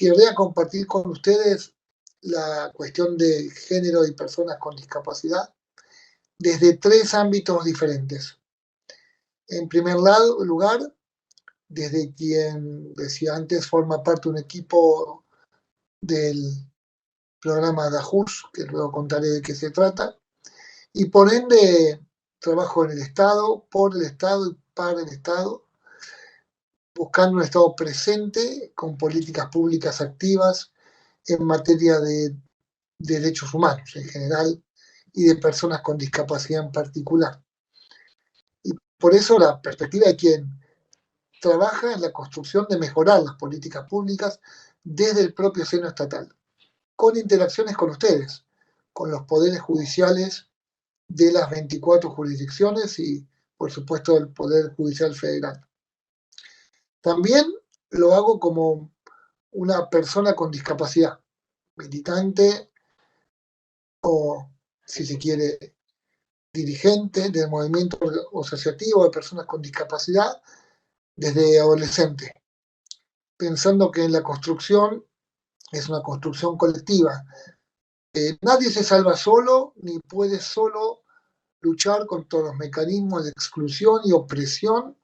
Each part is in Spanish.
querría compartir con ustedes la cuestión de género y personas con discapacidad desde tres ámbitos diferentes. En primer lugar, desde quien decía antes forma parte de un equipo del programa DAJUS, que luego contaré de qué se trata, y por ende trabajo en el Estado, por el Estado y para el Estado, buscando un Estado presente con políticas públicas activas en materia de derechos humanos en general y de personas con discapacidad en particular. Y por eso la perspectiva de quien trabaja en la construcción de mejorar las políticas públicas desde el propio seno estatal, con interacciones con ustedes, con los poderes judiciales de las 24 jurisdicciones y, por supuesto, el Poder Judicial Federal. También lo hago como una persona con discapacidad, militante o, si se quiere, dirigente del movimiento asociativo de personas con discapacidad desde adolescente, pensando que la construcción es una construcción colectiva. Nadie se salva solo ni puede solo luchar contra los mecanismos de exclusión y opresión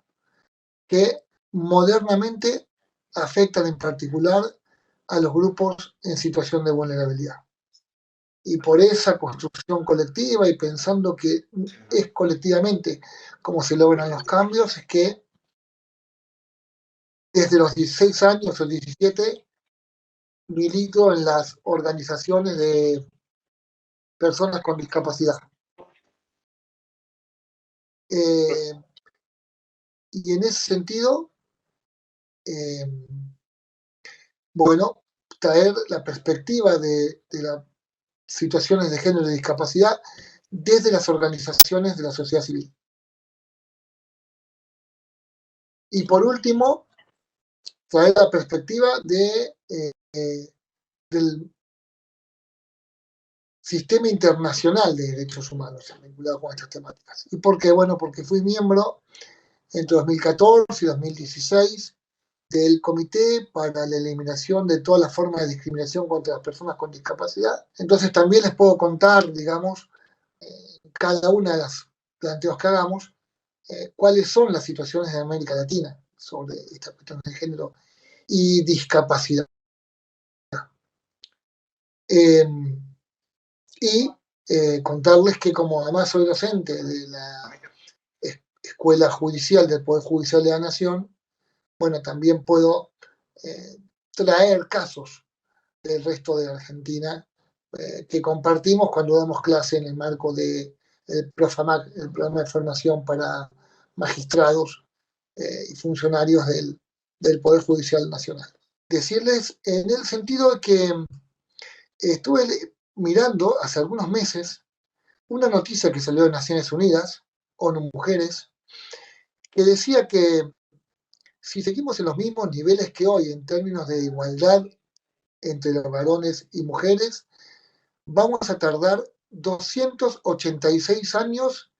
que modernamente afectan en particular a los grupos en situación de vulnerabilidad. Y por esa construcción colectiva y pensando que es colectivamente como se logran los cambios, es que desde los 16 años o 17 milito en las organizaciones de personas con discapacidad. Y en ese sentido, bueno, traer la perspectiva de las situaciones de género y discapacidad desde las organizaciones de la sociedad civil. Y por último, traer la perspectiva del sistema internacional de derechos humanos vinculado con estas temáticas. ¿Y por qué? Bueno, porque fui miembro entre 2014 y 2016 del Comité para la Eliminación de todas las formas de discriminación contra las personas con discapacidad. Entonces también les puedo contar, digamos, cada una de las planteos que hagamos, cuáles son las situaciones de América Latina sobre esta cuestión de género y discapacidad. Y contarles que como además soy docente de la Escuela Judicial del Poder Judicial de la Nación, bueno, también puedo traer casos del resto de Argentina que compartimos cuando damos clase en el marco del PROFAMAC, el programa de formación para magistrados y funcionarios del Poder Judicial Nacional. Decirles en el sentido de que estuve mirando hace algunos meses una noticia que salió de Naciones Unidas, ONU Mujeres, que decía que si seguimos en los mismos niveles que hoy en términos de igualdad entre los varones y mujeres, vamos a tardar 286 años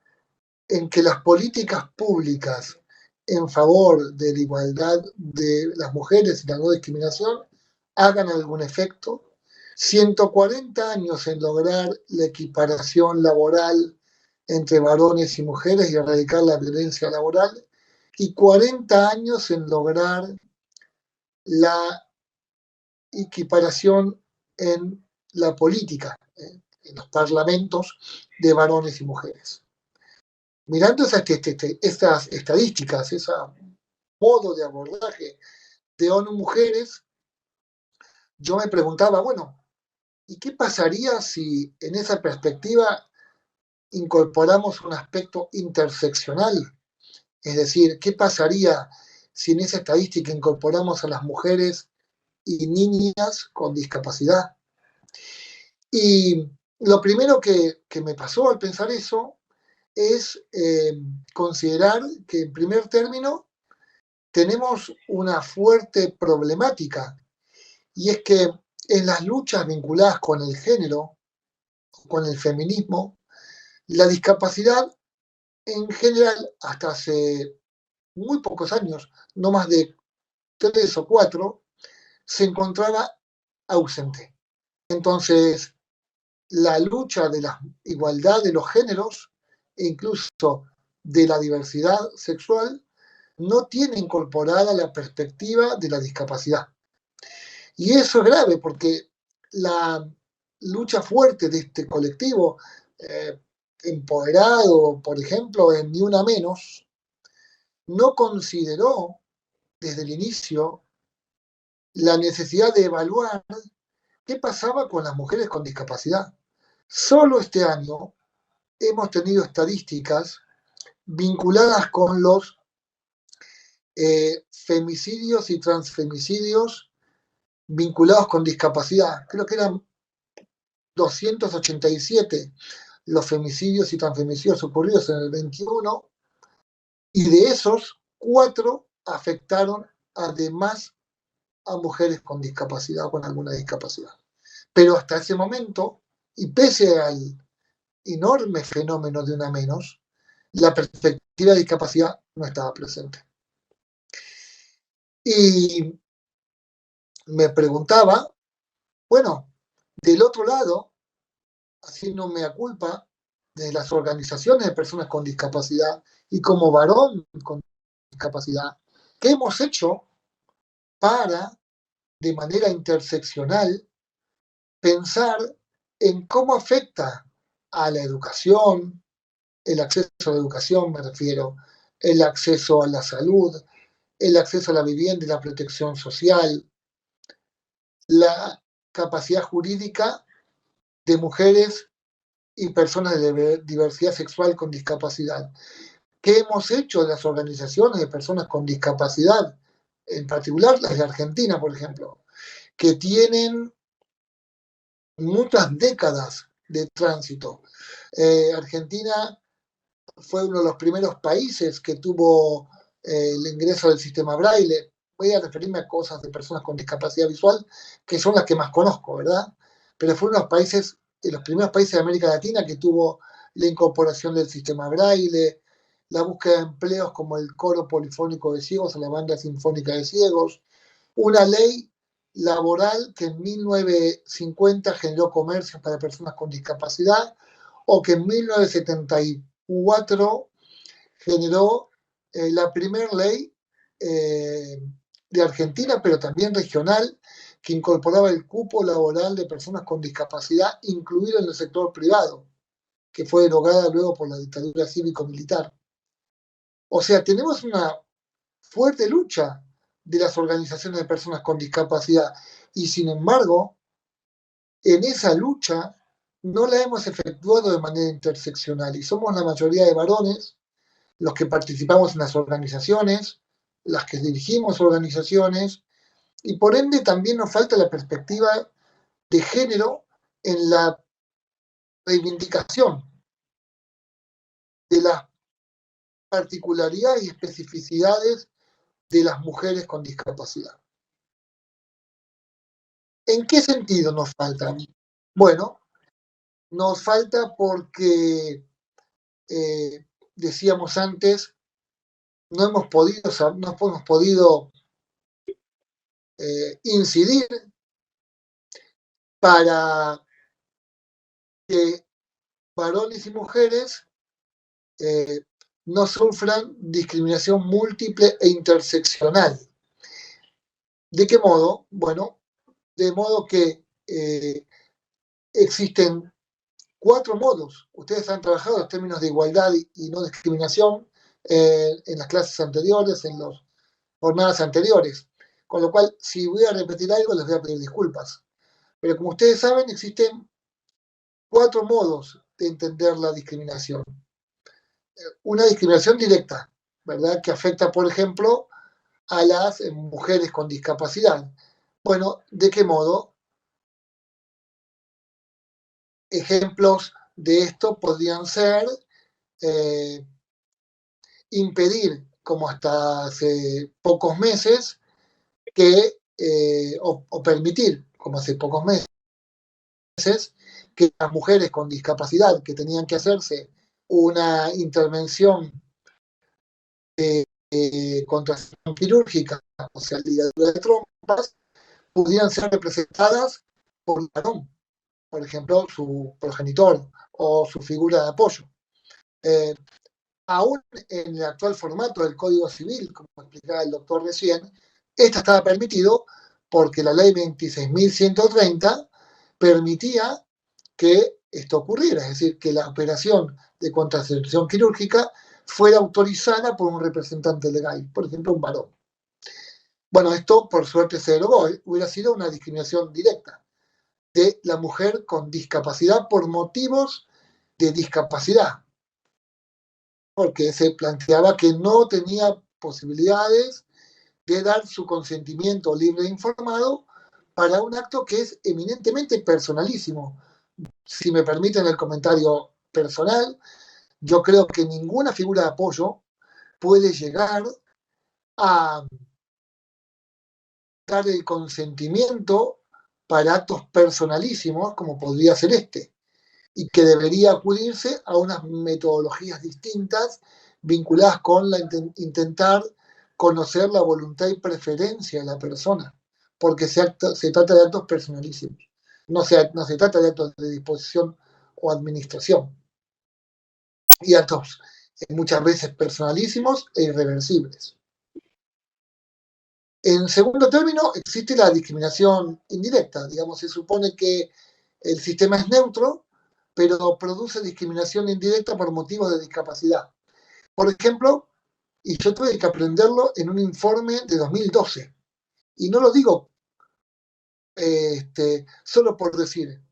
en que las políticas públicas en favor de la igualdad de las mujeres y la no discriminación hagan algún efecto, 140 años en lograr la equiparación laboral entre varones y mujeres y erradicar la violencia laboral, y 40 años en lograr la equiparación en la política, en los parlamentos de varones y mujeres. Mirando estas estadísticas, ese modo de abordaje de ONU Mujeres, yo me preguntaba, bueno, ¿y qué pasaría si en esa perspectiva incorporamos un aspecto interseccional? Es decir, ¿qué pasaría si en esa estadística incorporamos a las mujeres y niñas con discapacidad? Y lo primero que me pasó al pensar eso es considerar que, en primer término, tenemos una fuerte problemática, y es que en las luchas vinculadas con el género, con el feminismo, la discapacidad en general, hasta hace muy pocos años, no más de 3 o 4, se encontraba ausente. Entonces, la lucha de la igualdad de los géneros e incluso de la diversidad sexual no tiene incorporada la perspectiva de la discapacidad. Y eso es grave porque la lucha fuerte de este colectivo, empoderado, por ejemplo, en Ni Una Menos, no consideró desde el inicio la necesidad de evaluar qué pasaba con las mujeres con discapacidad. Solo este año hemos tenido estadísticas vinculadas con los femicidios y transfemicidios vinculados con discapacidad. Creo que eran 287 los femicidios y transfemicidios ocurridos en el 21, y de esos, 4 afectaron además a mujeres con discapacidad o con alguna discapacidad. Pero hasta ese momento, y pese al enorme fenómeno de Una Menos, la perspectiva de discapacidad no estaba presente. Y me preguntaba, bueno, del otro lado, haciendo mea culpa de las organizaciones de personas con discapacidad y como varón con discapacidad, ¿qué hemos hecho para, de manera interseccional, pensar en cómo afecta a la educación, el acceso a la educación me refiero, el acceso a la salud, el acceso a la vivienda y la protección social, la capacidad jurídica de mujeres y personas de diversidad sexual con discapacidad? ¿Qué hemos hecho de las organizaciones de personas con discapacidad, en particular las de Argentina, por ejemplo, que tienen muchas décadas de tránsito? Argentina fue uno de los primeros países que tuvo el ingreso del sistema Braille. Voy a referirme a cosas de personas con discapacidad visual, que son las que más conozco, ¿verdad? Pero fue uno de los países, de los primeros países de América Latina que tuvo la incorporación del sistema Braille, la búsqueda de empleos como el coro polifónico de ciegos o la banda sinfónica de ciegos, una ley laboral que en 1950 generó comercios para personas con discapacidad, o que en 1974 generó la primera ley de Argentina, pero también regional, que incorporaba el cupo laboral de personas con discapacidad, incluido en el sector privado, que fue derogada luego por la dictadura cívico-militar. O sea, tenemos una fuerte lucha de las organizaciones de personas con discapacidad, y sin embargo, en esa lucha no la hemos efectuado de manera interseccional, y somos la mayoría de varones los que participamos en las organizaciones, las que dirigimos organizaciones, y por ende también nos falta la perspectiva de género en la reivindicación de las particularidades y especificidades de las mujeres con discapacidad. ¿En qué sentido nos falta? Bueno, nos falta porque, decíamos antes, no hemos podido incidir para que varones y mujeres no sufran discriminación múltiple e interseccional. ¿De qué modo? Bueno, de modo que existen 4 modos. Ustedes han trabajado en términos de igualdad y no discriminación en las clases anteriores, en las jornadas anteriores. Con lo cual, si voy a repetir algo, les voy a pedir disculpas. Pero como ustedes saben, existen 4 modos de entender la discriminación. Una discriminación directa, ¿verdad? Que afecta, por ejemplo, a las mujeres con discapacidad. Bueno, ¿de qué modo? Ejemplos de esto podrían ser impedir, como hasta hace pocos meses, que, o permitir, como hace pocos meses, que las mujeres con discapacidad que tenían que hacerse una intervención de contracción quirúrgica, o sea, ligadura de trompas, pudieran ser representadas por un varón, por ejemplo, su progenitor o su figura de apoyo. Eh, Aún en el actual formato del Código Civil, como explicaba el doctor recién, esta estaba permitido porque la ley 26.130 permitía que esto ocurriera, es decir, que la operación de contracepción quirúrgica fuera autorizada por un representante legal, por ejemplo, un varón. Bueno, esto por suerte se derogó, hubiera sido una discriminación directa de la mujer con discapacidad por motivos de discapacidad, porque se planteaba que no tenía posibilidades de dar su consentimiento libre e informado para un acto que es eminentemente personalísimo. Si me permiten el comentario personal, yo creo que ninguna figura de apoyo puede llegar a dar el consentimiento para actos personalísimos como podría ser este, y que debería acudirse a unas metodologías distintas vinculadas con intentar conocer la voluntad y preferencia de la persona, porque se trata de actos personalísimos, no se trata de actos de disposición o administración, y actos muchas veces personalísimos e irreversibles. En segundo término, existe la discriminación indirecta. Digamos, se supone que el sistema es neutro, pero produce discriminación indirecta por motivos de discapacidad. Por ejemplo, y yo tuve que aprenderlo en un informe de 2012, y no lo digo solo por decir,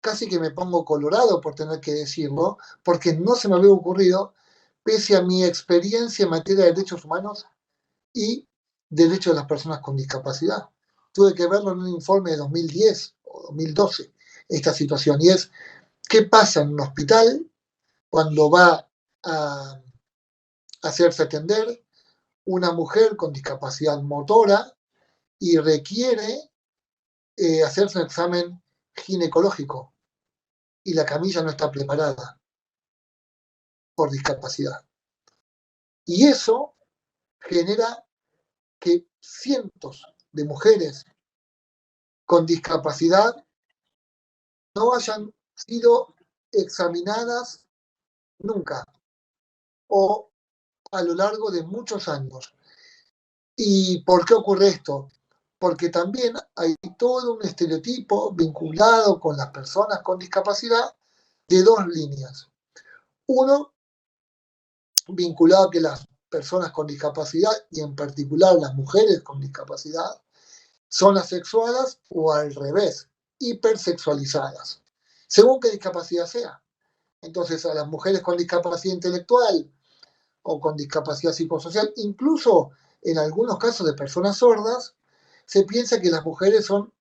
casi que me pongo colorado por tener que decirlo, porque no se me había ocurrido, pese a mi experiencia en materia de derechos humanos y derechos de las personas con discapacidad. Tuve que verlo en un informe de 2010 o 2012, esta situación, y es qué pasa en un hospital cuando va a hacerse atender una mujer con discapacidad motora y requiere hacerse un examen ginecológico y la camilla no está preparada por discapacidad. Y eso genera que cientos de mujeres con discapacidad no hayan sido examinadas nunca o a lo largo de muchos años. ¿Y por qué ocurre esto? Porque también hay todo un estereotipo vinculado con las personas con discapacidad de dos líneas. Uno, vinculado a que las personas con discapacidad, y en particular las mujeres con discapacidad, son asexuadas o al revés, hipersexualizadas, según qué discapacidad sea. Entonces, a las mujeres con discapacidad intelectual o con discapacidad psicosocial, incluso en algunos casos de personas sordas, se piensa que las mujeres son,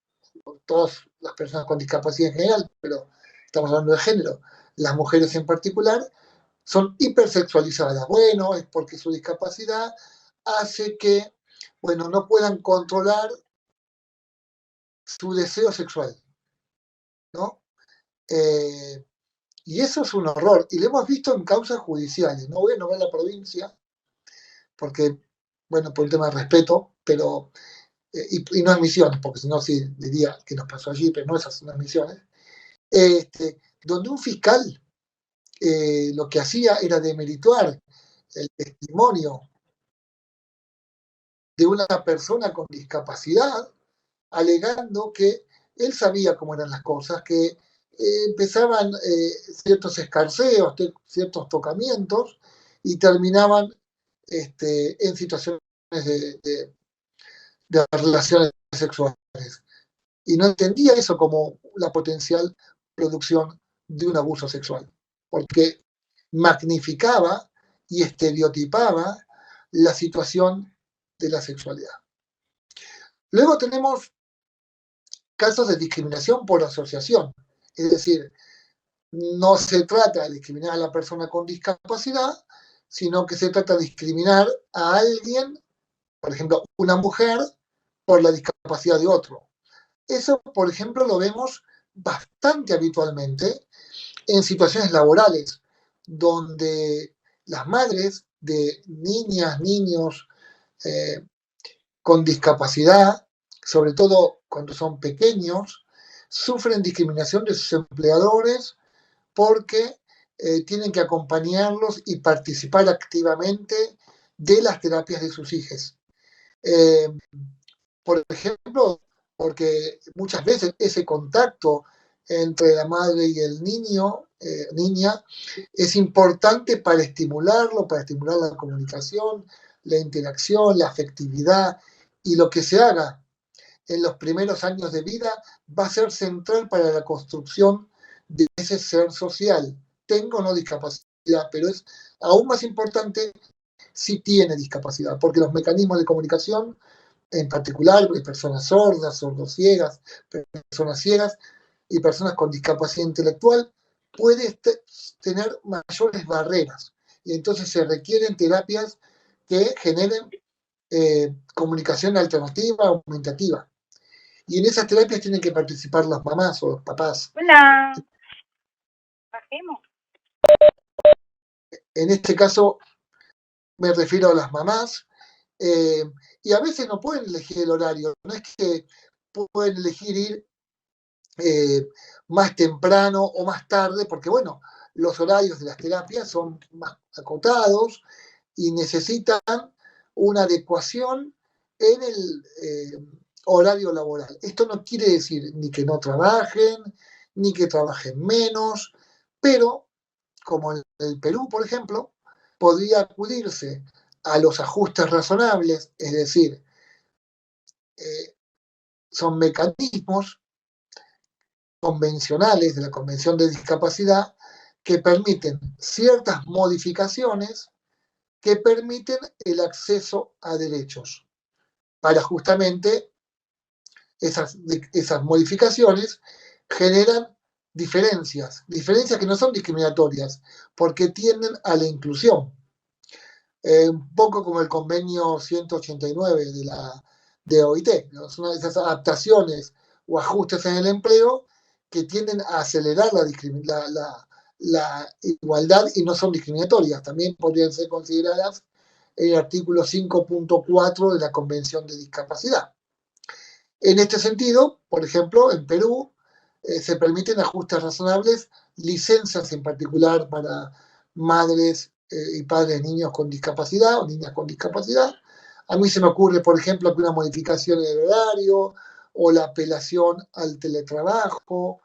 todas las personas con discapacidad en general, pero estamos hablando de género, las mujeres en particular, son hipersexualizadas. Bueno, es porque su discapacidad hace que, bueno, no puedan controlar su deseo sexual, ¿no? Y eso es un horror, y lo hemos visto en causas judiciales. No voy a nombrar la provincia, porque, bueno, por un tema de respeto, pero, y no es Misiones, porque si no sí diría que nos pasó allí, pero no es así, no es Misiones, donde un fiscal lo que hacía era demerituar el testimonio de una persona con discapacidad, alegando que él sabía cómo eran las cosas, que empezaban ciertos escarceos, ciertos tocamientos, y terminaban en situaciones de relaciones sexuales. Y no entendía eso como la potencial producción de un abuso sexual, porque magnificaba y estereotipaba la situación de la sexualidad. Luego tenemos casos de discriminación por asociación, es decir, no se trata de discriminar a la persona con discapacidad, sino que se trata de discriminar a alguien, por ejemplo, una mujer, por la discapacidad de otro. Eso, por ejemplo, lo vemos bastante habitualmente en situaciones laborales, donde las madres de niñas, niños con discapacidad, sobre todo cuando son pequeños, sufren discriminación de sus empleadores porque tienen que acompañarlos y participar activamente de las terapias de sus hijos. Eh, por ejemplo, porque muchas veces ese contacto entre la madre y el niño, niña, es importante para estimularlo, para estimular la comunicación, la interacción, la afectividad, y lo que se haga en los primeros años de vida va a ser central para la construcción de ese ser social. Tengo o no discapacidad, pero es aún más importante si tiene discapacidad, porque los mecanismos de comunicación, en particular de personas sordas, sordociegas, personas ciegas y personas con discapacidad intelectual, puede tener mayores barreras. Y entonces se requieren terapias que generen comunicación alternativa, aumentativa. Y en esas terapias tienen que participar las mamás o los papás. Hola. Bajemos. En este caso me refiero a las mamás, y a veces no pueden elegir el horario, no es que pueden elegir ir más temprano o más tarde, porque bueno, los horarios de las terapias son más acotados y necesitan una adecuación en el horario laboral. Esto no quiere decir ni que no trabajen, ni que trabajen menos, pero como en el Perú, por ejemplo, podría acudirse a los ajustes razonables, es decir, son mecanismos convencionales de la Convención de Discapacidad que permiten ciertas modificaciones que permiten el acceso a derechos para justamente esas modificaciones generan diferencias que no son discriminatorias, porque tienden a la inclusión. Un poco como el convenio 189 de OIT, ¿no? Son esas adaptaciones o ajustes en el empleo que tienden a acelerar la igualdad y no son discriminatorias. También podrían ser consideradas en el artículo 5.4 de la Convención de Discapacidad. En este sentido, por ejemplo, en Perú se permiten ajustes razonables, licencias en particular para madres y padres de niños con discapacidad o niñas con discapacidad. A mí se me ocurre, por ejemplo, que una modificación en el horario o la apelación al teletrabajo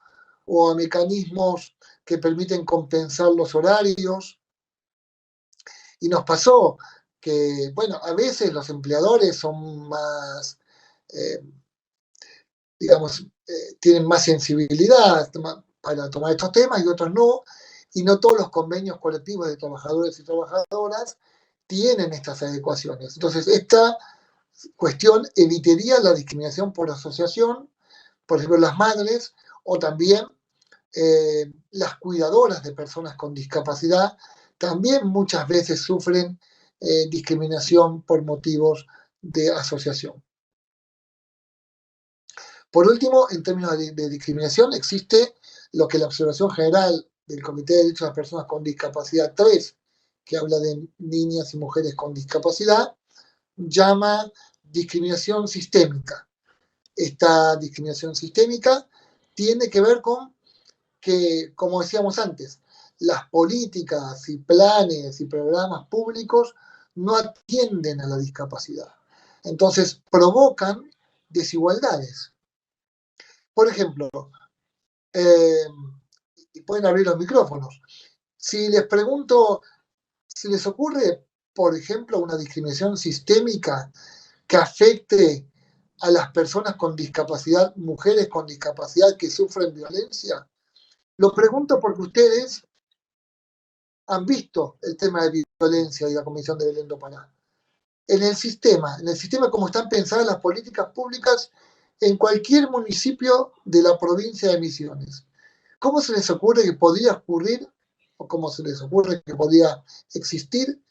o a mecanismos que permiten compensar los horarios. Y nos pasó que, bueno, a veces los empleadores son más digamos, tienen más sensibilidad para tomar estos temas y otros no, y no todos los convenios colectivos de trabajadores y trabajadoras tienen estas adecuaciones. Entonces, esta cuestión evitaría la discriminación por asociación, por ejemplo, las madres, o también las cuidadoras de personas con discapacidad, también muchas veces sufren discriminación por motivos de asociación. Por último, en términos de discriminación, existe lo que la observación general del Comité de Derechos de las Personas con Discapacidad 3, que habla de niñas y mujeres con discapacidad, llama discriminación sistémica. Esta discriminación sistémica tiene que ver con que, como decíamos antes, las políticas y planes y programas públicos no atienden a la discapacidad. Entonces, provocan desigualdades. Por ejemplo, y pueden abrir los micrófonos. Si les pregunto, si les ocurre, por ejemplo, una discriminación sistémica que afecte a las personas con discapacidad, mujeres con discapacidad que sufren violencia, lo pregunto porque ustedes han visto el tema de violencia y la Comisión de Belén do Pará. En el sistema como están pensadas las políticas públicas en cualquier municipio de la provincia de Misiones. ¿Cómo se les ocurre que podría ocurrir, o cómo se les ocurre que podría existir,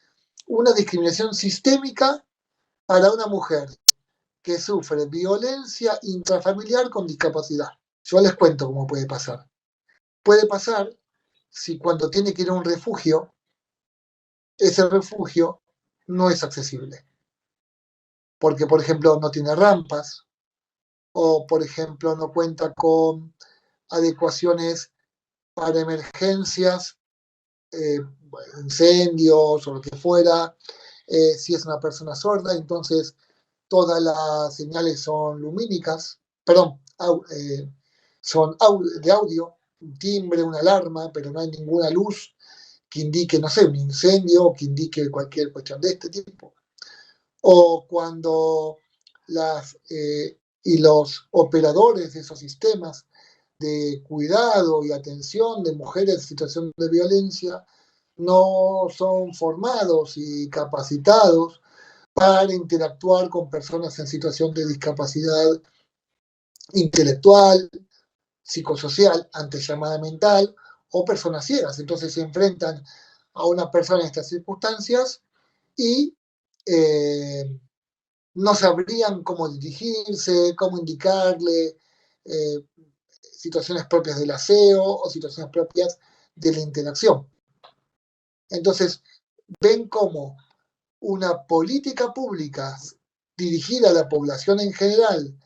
una discriminación sistémica para una mujer que sufre violencia intrafamiliar con discapacidad? Yo les cuento cómo puede pasar. Puede pasar si cuando tiene que ir a un refugio, ese refugio no es accesible. Porque, por ejemplo, no tiene rampas, o por ejemplo no cuenta con adecuaciones para emergencias, incendios o lo que fuera. Si es una persona sorda, entonces todas las señales son lumínicas, perdón, son de audio, un timbre, una alarma, pero no hay ninguna luz que indique, no sé, un incendio o que indique cualquier cuestión de este tipo. O cuando los operadores de esos sistemas de cuidado y atención de mujeres en situación de violencia no son formados y capacitados para interactuar con personas en situación de discapacidad intelectual, psicosocial, antes llamada mental, o personas ciegas. Entonces se enfrentan a una persona en estas circunstancias y no sabrían cómo dirigirse, cómo indicarle eh, situaciones propias del aseo o situaciones propias de la interacción. Entonces, ven cómo una política pública dirigida a la población en general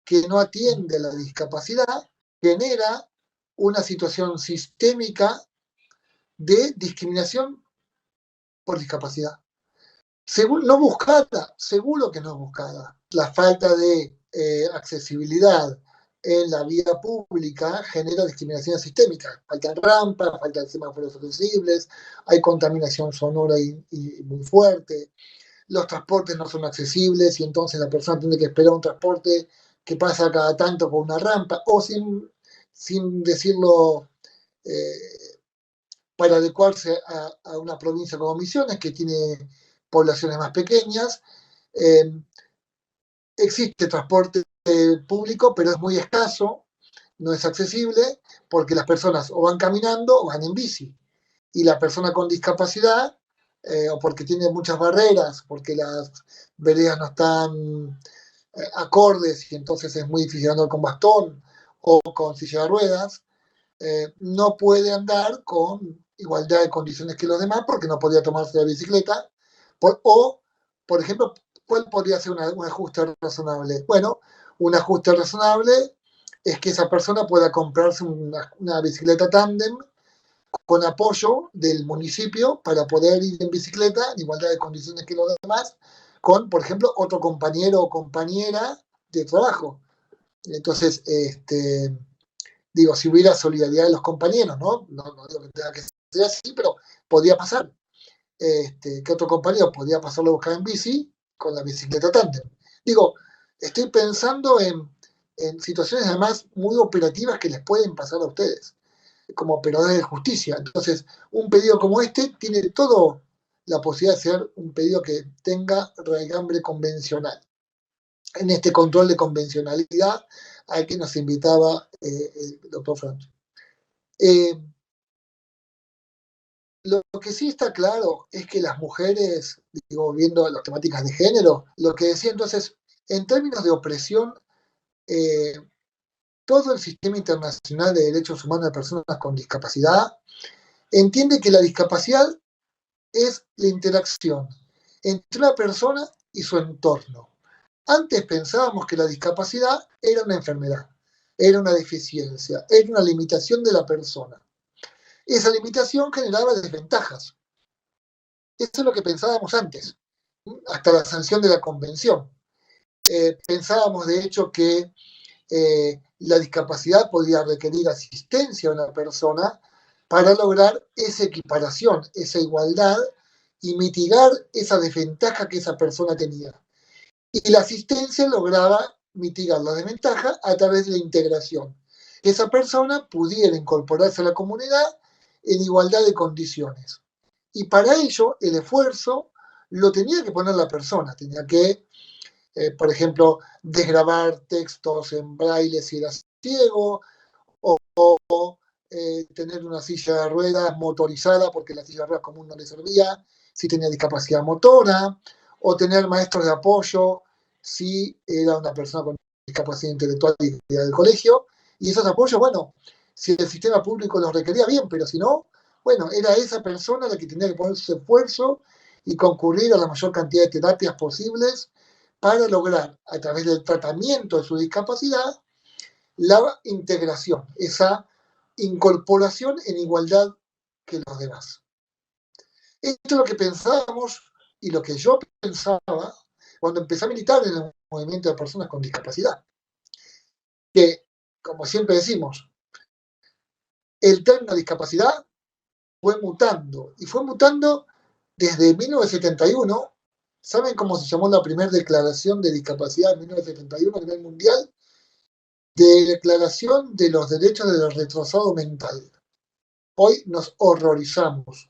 que no atiende a la discapacidad genera una situación sistémica de discriminación por discapacidad. No buscada, seguro que no buscada. La falta de accesibilidad en la vía pública genera discriminación sistémica. Faltan rampas, faltan semáforos accesibles, hay contaminación sonora y muy fuerte, los transportes no son accesibles y entonces la persona tiene que esperar un transporte que pasa cada tanto con una rampa o sin decirlo eh, para adecuarse a una provincia como Misiones, que tiene poblaciones más pequeñas. Eh, Existe transporte público, pero es muy escaso, no es accesible, porque las personas o van caminando o van en bici. Y la persona con discapacidad, o porque tiene muchas barreras, porque las veredas no están acordes y entonces es muy difícil andar con bastón o con silla de ruedas, no puede andar con igualdad de condiciones que los demás porque no podría tomarse la bicicleta. Por ejemplo, ¿cuál podría ser un ajuste razonable? Bueno, un ajuste razonable es que esa persona pueda comprarse una bicicleta tándem con apoyo del municipio para poder ir en bicicleta en igualdad de condiciones que los demás, con, por ejemplo, otro compañero o compañera de trabajo. Entonces, digo, si hubiera solidaridad de los compañeros, ¿no? No digo que tenga que ser así, pero podría pasar. Que otro compañero podría pasarlo a buscar en bici con la bicicleta tándem. Digo, estoy pensando en situaciones además muy operativas que les pueden pasar a ustedes como operadores de justicia. Entonces, un pedido como este tiene toda la posibilidad de ser un pedido que tenga raigambre convencional. En este control de convencionalidad al que nos invitaba el doctor Frank. Lo que sí está claro es que las mujeres, digo, viendo las temáticas de género, lo que decía entonces, en términos de opresión, todo el sistema internacional de derechos humanos de personas con discapacidad entiende que la discapacidad es la interacción entre una persona y su entorno. Antes pensábamos que la discapacidad era una enfermedad, era una deficiencia, era una limitación de la persona. Esa limitación generaba desventajas. Eso es lo que pensábamos antes, hasta la sanción de la convención. Pensábamos, de hecho, que la discapacidad podía requerir asistencia a una persona para lograr esa equiparación, esa igualdad y mitigar esa desventaja que esa persona tenía. Y la asistencia lograba mitigar la desventaja a través de la integración. Que esa persona pudiera incorporarse a la comunidad en igualdad de condiciones. Y para ello, el esfuerzo lo tenía que poner la persona, tenía que, por ejemplo, desgravar textos en braille si era ciego, o tener una silla de ruedas motorizada porque la silla de ruedas común no le servía, si tenía discapacidad motora, o tener maestros de apoyo si era una persona con discapacidad intelectual y del colegio. Y esos apoyos, bueno, si el sistema público los requería bien, pero si no, bueno, era esa persona la que tenía que poner su esfuerzo y concurrir a la mayor cantidad de terapias posibles para lograr, a través del tratamiento de su discapacidad, la integración, esa incorporación en igualdad que los demás. Esto es lo que pensábamos y lo que yo pensaba cuando empecé a militar en el movimiento de personas con discapacidad. Que, como siempre decimos, el término discapacidad fue mutando, y fue mutando desde 1971. ¿Saben cómo se llamó la primera declaración de discapacidad en 1971 a nivel mundial? De Declaración de los Derechos del Retrasado Mental. Hoy nos horrorizamos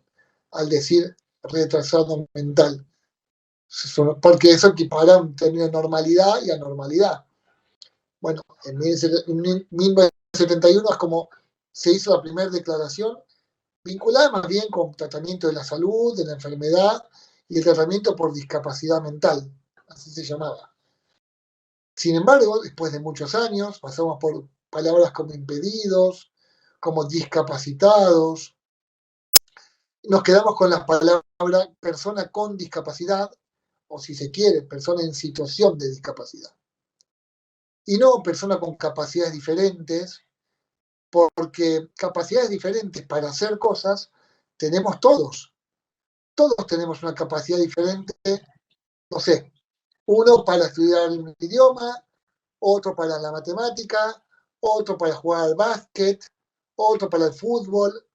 al decir retrasado mental, porque eso equipara un término de normalidad y anormalidad. Bueno, en 1971 es como se hizo la primera declaración vinculada más bien con tratamiento de la salud, de la enfermedad y el tratamiento por discapacidad mental, así se llamaba. Sin embargo, después de muchos años, pasamos por palabras como impedidos, como discapacitados, nos quedamos con la palabra persona con discapacidad, o si se quiere, persona en situación de discapacidad. Y no persona con capacidades diferentes, porque capacidades diferentes para hacer cosas tenemos todos. Todos tenemos una capacidad diferente, no sé, uno para estudiar un idioma, otro para la matemática, otro para jugar al básquet, otro para el fútbol.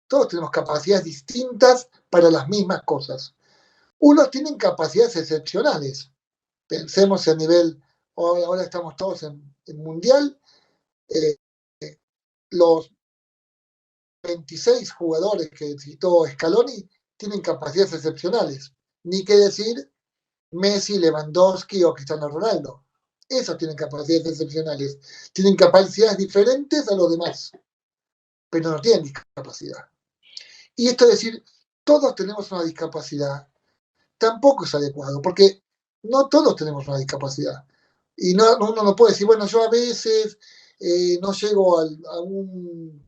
Todos tenemos capacidades distintas para las mismas cosas. Unos tienen capacidades excepcionales. Pensemos a nivel, ahora estamos todos en mundial, eh, los 26 jugadores que citó Scaloni tienen capacidades excepcionales. Ni qué decir Messi, Lewandowski o Cristiano Ronaldo. Esos tienen capacidades excepcionales. Tienen capacidades diferentes a los demás, pero no tienen discapacidad. Y esto es decir, todos tenemos una discapacidad, tampoco es adecuado, porque no todos tenemos una discapacidad. Y no, uno no puede decir, bueno, yo a veces no llego a un,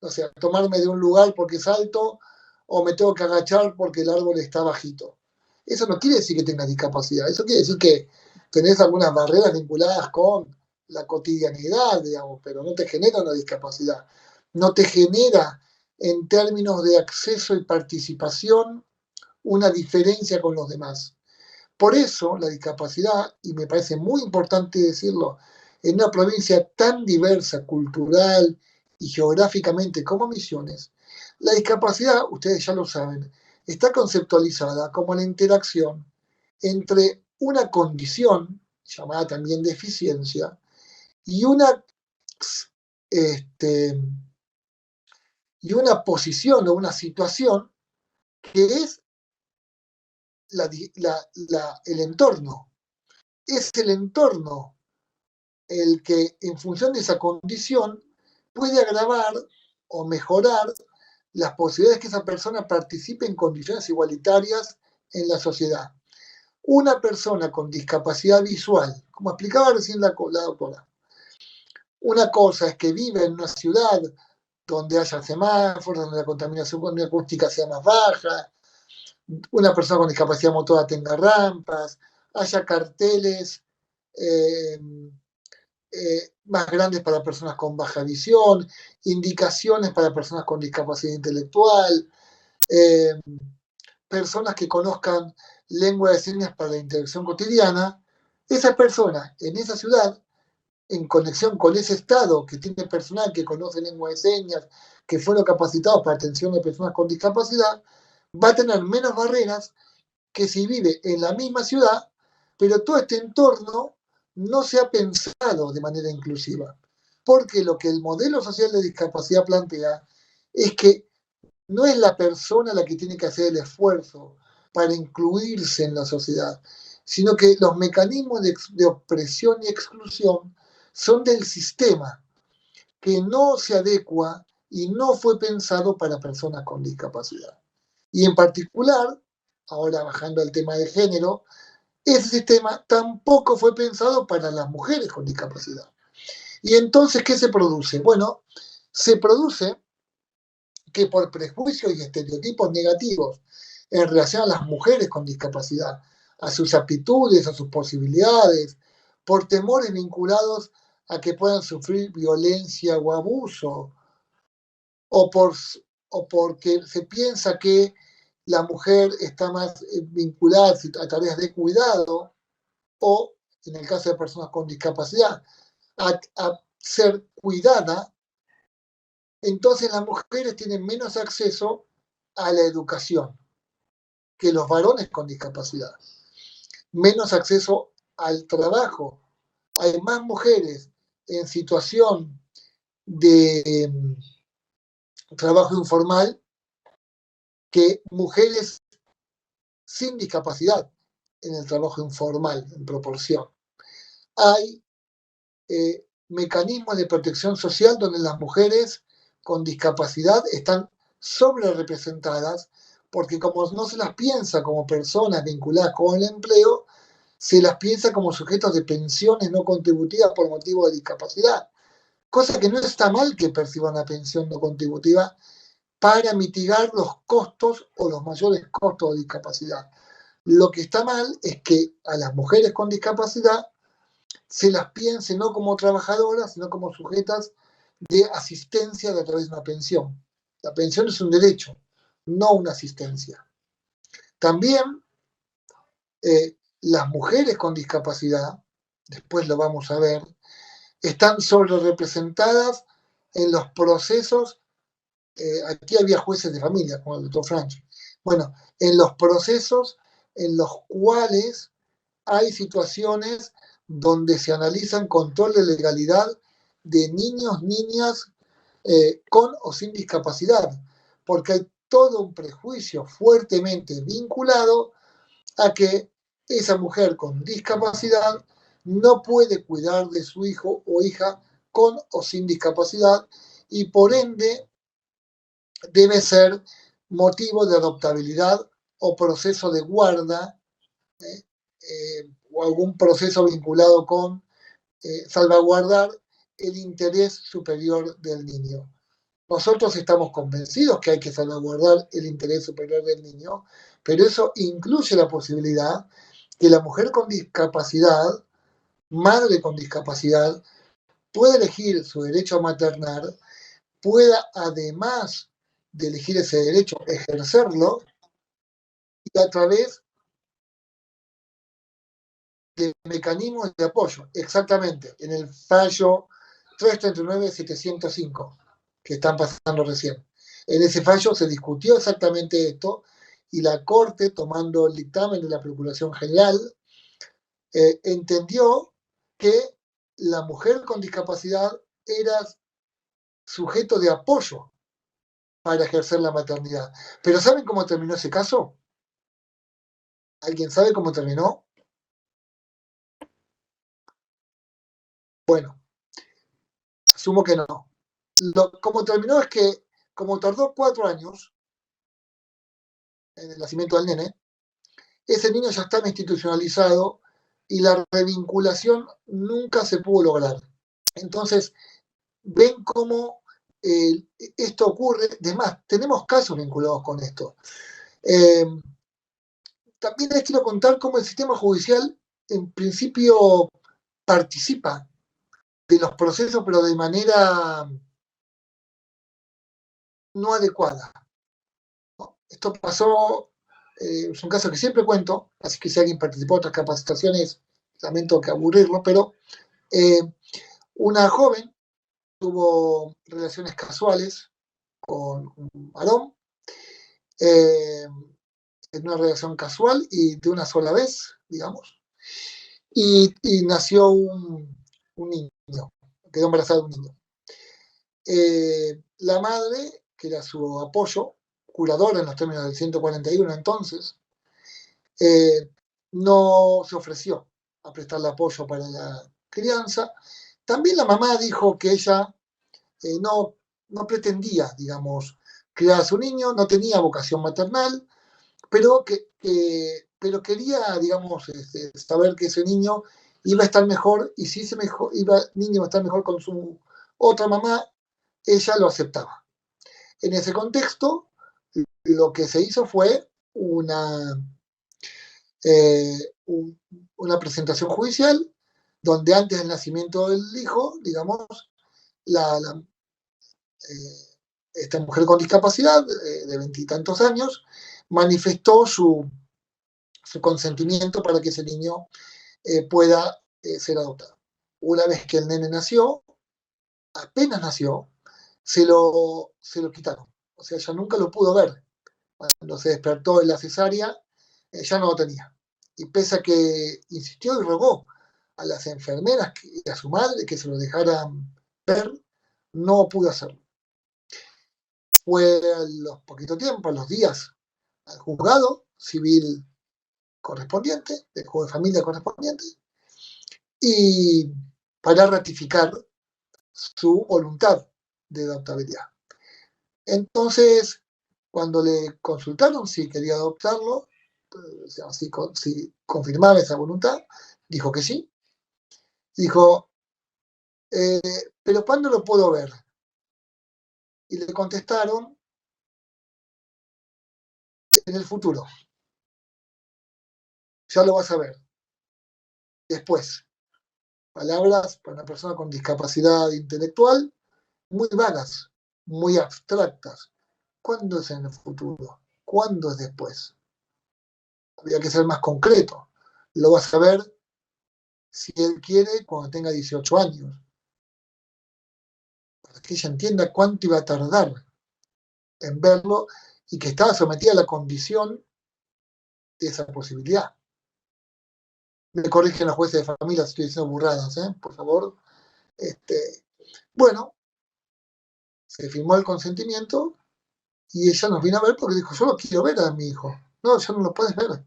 no sé, a tomarme de un lugar porque es alto, o me tengo que agachar porque el árbol está bajito. Eso no quiere decir que tengas discapacidad, eso quiere decir que tenés algunas barreras vinculadas con la cotidianidad, digamos, pero no te genera una discapacidad. No te genera, en términos de acceso y participación, una diferencia con los demás. Por eso la discapacidad, y me parece muy importante decirlo, en una provincia tan diversa, cultural y geográficamente como Misiones, la discapacidad, ustedes ya lo saben, está conceptualizada como la interacción entre una condición, llamada también deficiencia, y este, y una posición o una situación que es el entorno. Es el entorno el que, en función de esa condición, puede agravar o mejorar las posibilidades de que esa persona participe en condiciones igualitarias en la sociedad. Una persona con discapacidad visual, como explicaba recién la doctora, una cosa es que vive en una ciudad donde haya semáforos, donde la contaminación acústica sea más baja, una persona con discapacidad motora tenga rampas, haya carteles eh, más grandes para personas con baja visión, indicaciones para personas con discapacidad intelectual, eh, personas que conozcan lengua de señas para la interacción cotidiana. Esas personas en esa ciudad, en conexión con ese estado que tiene personal que conoce lengua de señas, que fueron capacitados para atención de personas con discapacidad, va a tener menos barreras que si vive en la misma ciudad, pero todo este entorno no se ha pensado de manera inclusiva. Porque lo que el modelo social de discapacidad plantea es que no es la persona la que tiene que hacer el esfuerzo para incluirse en la sociedad, sino que los mecanismos de opresión y exclusión son del sistema, que no se adecua y no fue pensado para personas con discapacidad. Y en particular, ahora bajando al tema de género, ese sistema tampoco fue pensado para las mujeres con discapacidad. Y entonces, ¿qué se produce? Bueno, se produce que por prejuicios y estereotipos negativos en relación a las mujeres con discapacidad, a sus aptitudes, a sus posibilidades, por temores vinculados a que puedan sufrir violencia o abuso, o, o porque se piensa que la mujer está más vinculada a tareas de cuidado, o, en el caso de personas con discapacidad, a ser cuidada, entonces las mujeres tienen menos acceso a la educación que los varones con discapacidad, menos acceso al trabajo. Hay más mujeres en situación de trabajo informal que mujeres sin discapacidad en el trabajo informal en proporción. Hay mecanismos de protección social donde las mujeres con discapacidad están sobre representadas, porque como no se las piensa como personas vinculadas con el empleo, se las piensa como sujetos de pensiones no contributivas por motivo de discapacidad, cosa que no está mal que perciban una pensión no contributiva para mitigar los costos o los mayores costos de discapacidad. Lo que está mal es que a las mujeres con discapacidad se las piense no como trabajadoras, sino como sujetas de asistencia a través de una pensión. La pensión es un derecho, no una asistencia. También las mujeres con discapacidad, después lo vamos a ver, están sobre representadas en los procesos, aquí había jueces de familia, como el doctor Franchi, bueno, en los procesos en los cuales hay situaciones donde se analizan control de legalidad de niños, niñas con o sin discapacidad, porque hay todo un prejuicio fuertemente vinculado a que esa mujer con discapacidad no puede cuidar de su hijo o hija con o sin discapacidad y por ende debe ser motivo de adoptabilidad o proceso de guarda o algún proceso vinculado con salvaguardar el interés superior del niño. Nosotros estamos convencidos que hay que salvaguardar el interés superior del niño, pero eso incluye la posibilidad que la mujer con discapacidad, madre con discapacidad, pueda elegir su derecho a maternar, pueda además de elegir ese derecho, ejercerlo, y a través de mecanismos de apoyo, exactamente, en el fallo 339-705, que están pasando recién. En ese fallo se discutió exactamente esto y la Corte, tomando el dictamen de la Procuración General, entendió que la mujer con discapacidad era sujeto de apoyo para ejercer la maternidad. Pero ¿saben cómo terminó ese caso? ¿Alguien sabe cómo terminó? Bueno, asumo que no. Como terminó es que, como tardó 4 años en el nacimiento del nene, ese niño ya estaba institucionalizado y la revinculación nunca se pudo lograr. Entonces, ven cómo esto ocurre. Además, tenemos casos vinculados con esto. También les quiero contar cómo el sistema judicial, en principio, participa de los procesos, pero de manera no adecuada. ¿No? Esto pasó, es un caso que siempre cuento, así que si alguien participó en otras capacitaciones, lamento que aburrirlo, pero una joven tuvo relaciones casuales con un varón, en una relación casual y de una sola vez, digamos, y nació un niño, quedó embarazada de un niño. La madre, que era su apoyo, curadora en los términos del 141 entonces, no se ofreció a prestarle apoyo para la crianza. También la mamá dijo que ella no pretendía, digamos, criar a su niño, no tenía vocación maternal, pero pero quería, digamos, saber que ese niño iba a estar mejor, y si ese niño iba a estar mejor con su otra mamá, ella lo aceptaba. En ese contexto, lo que se hizo fue una una presentación judicial donde antes del nacimiento del hijo, digamos, esta mujer con discapacidad de 20 y tantos años manifestó su consentimiento para que ese niño pueda ser adoptado. Una vez que el nene nació, apenas nació, se lo quitaron. O sea, ella nunca lo pudo ver. Cuando se despertó en la cesárea, ya no lo tenía. Y pese a que insistió y rogó a las enfermeras y a su madre que se lo dejaran ver, no pudo hacerlo. Fue a los poquito tiempo, a los días, al juzgado civil correspondiente, del juego de familia correspondiente, y para ratificar su voluntad de adoptabilidad. Entonces, cuando le consultaron si quería adoptarlo, si confirmaba esa voluntad, dijo que sí. Dijo, ¿pero cuándo lo puedo ver? Y le contestaron, en el futuro. Ya lo vas a ver. Después. Palabras para una persona con discapacidad intelectual muy vagas, muy abstractas. ¿Cuándo es en el futuro? ¿Cuándo es después? Había que ser más concreto. Lo vas a ver, si él quiere, cuando tenga 18 años. Para que ella entienda cuánto iba a tardar en verlo y que estaba sometida a la condición de esa posibilidad. Me corrigen los jueces de familia si estoy diciendo burradas, por favor. Bueno, se firmó el consentimiento y ella nos vino a ver porque dijo, yo lo quiero ver a mi hijo. No, ya no lo puedes ver,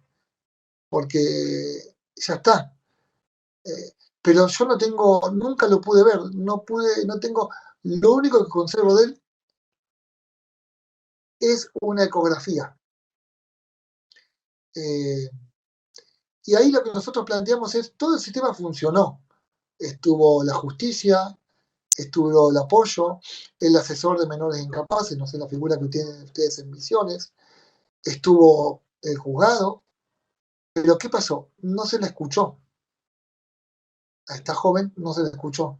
porque ya está. Pero yo no tengo, nunca lo pude ver, no tengo, lo único que conservo de él es una ecografía. Y ahí lo que nosotros planteamos es, todo el sistema funcionó. Estuvo la justicia, estuvo el apoyo, el asesor de menores incapaces, no sé la figura que tienen ustedes en Misiones, estuvo el juzgado, pero ¿qué pasó? No se la escuchó. A esta joven no se la escuchó.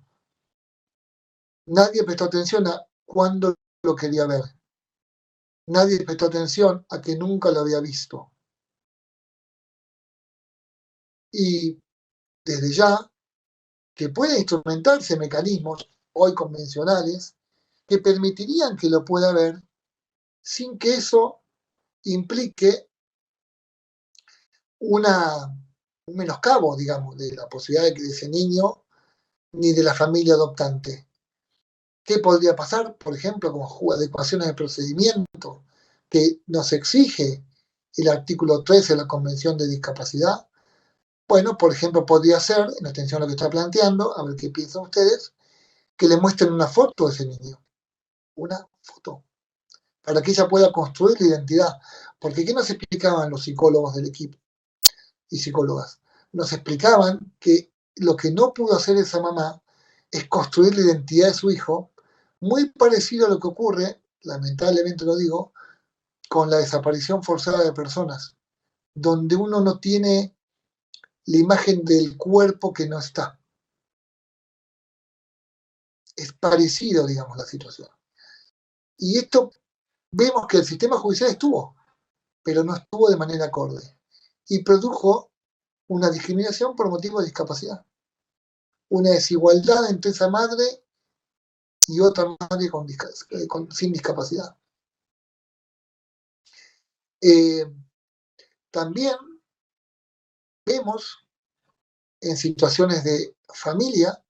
Nadie prestó atención a cuándo lo quería ver. Nadie prestó atención a que nunca lo había visto. Y desde ya, que pueden instrumentarse mecanismos hoy convencionales que permitirían que lo pueda ver sin que eso implique un menoscabo, digamos, de la posibilidad de que ese niño ni de la familia adoptante. ¿Qué podría pasar? Por ejemplo, como adecuaciones de procedimiento que nos exige el artículo 13 de la Convención de Discapacidad. Bueno, por ejemplo, podría ser, en atención a lo que está planteando, a ver qué piensan ustedes, que le muestren una foto de ese niño. Una foto. Para que ella pueda construir la identidad. Porque ¿qué nos explicaban los psicólogos del equipo y psicólogas? Nos explicaban que lo que no pudo hacer esa mamá es construir la identidad de su hijo, muy parecido a lo que ocurre, lamentablemente lo digo, con la desaparición forzada de personas, donde uno no tiene la imagen del cuerpo que no está. Es parecido, digamos, la situación. Y esto vemos que el sistema judicial estuvo, pero no estuvo de manera acorde. Y produjo una discriminación por motivo de discapacidad. Una desigualdad entre esa madre y otra madre sin discapacidad. También vemos en situaciones de familia,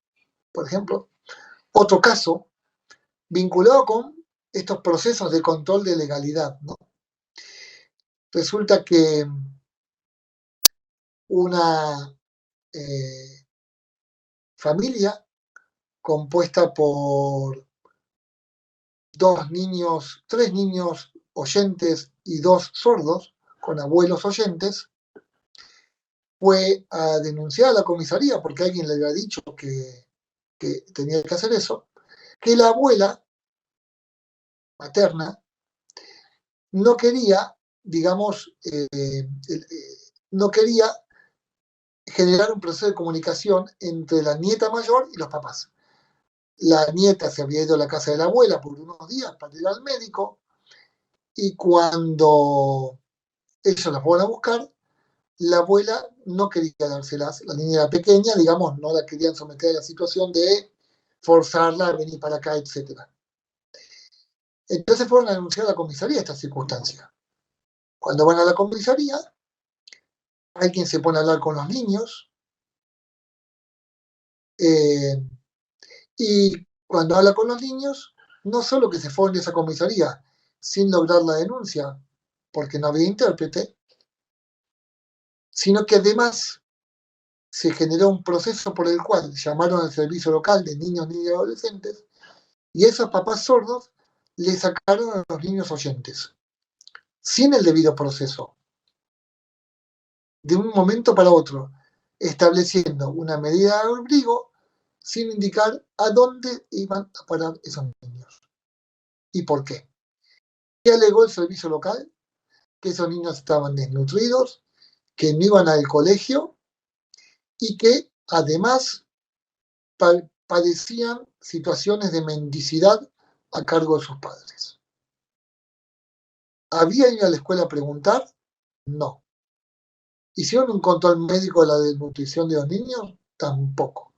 por ejemplo, otro caso vinculado con estos procesos de control de legalidad, ¿no? Resulta que una familia compuesta por tres niños oyentes y 2 sordos, con abuelos oyentes, fue a denunciar a la comisaría porque alguien le había dicho que tenía que hacer eso, que la abuela materna no quería, digamos, no quería generar un proceso de comunicación entre la nieta mayor y los papás. La nieta se había ido a la casa de la abuela por unos días para ir al médico, y cuando ellos la fueron a buscar, la abuela no quería dárselas. La niña era pequeña, digamos, no la querían someter a la situación de forzarla a venir para acá, etc. Entonces fueron a denunciar a la comisaría esta circunstancia. Cuando van a la comisaría, hay quien se pone a hablar con los niños, y cuando habla con los niños, no solo que se fueron de esa comisaría sin lograr la denuncia, porque no había intérprete, sino que además se generó un proceso por el cual llamaron al servicio local de niños, niñas y adolescentes, y esos papás sordos le sacaron a los niños oyentes, sin el debido proceso, de un momento para otro, estableciendo una medida de abrigo sin indicar a dónde iban a parar esos niños y por qué. ¿Qué alegó el servicio local? Que esos niños estaban desnutridos, que no iban al colegio y que además padecían situaciones de mendicidad a cargo de sus padres. ¿Había ido a la escuela a preguntar? No. ¿Hicieron un control médico de la desnutrición de los niños? Tampoco.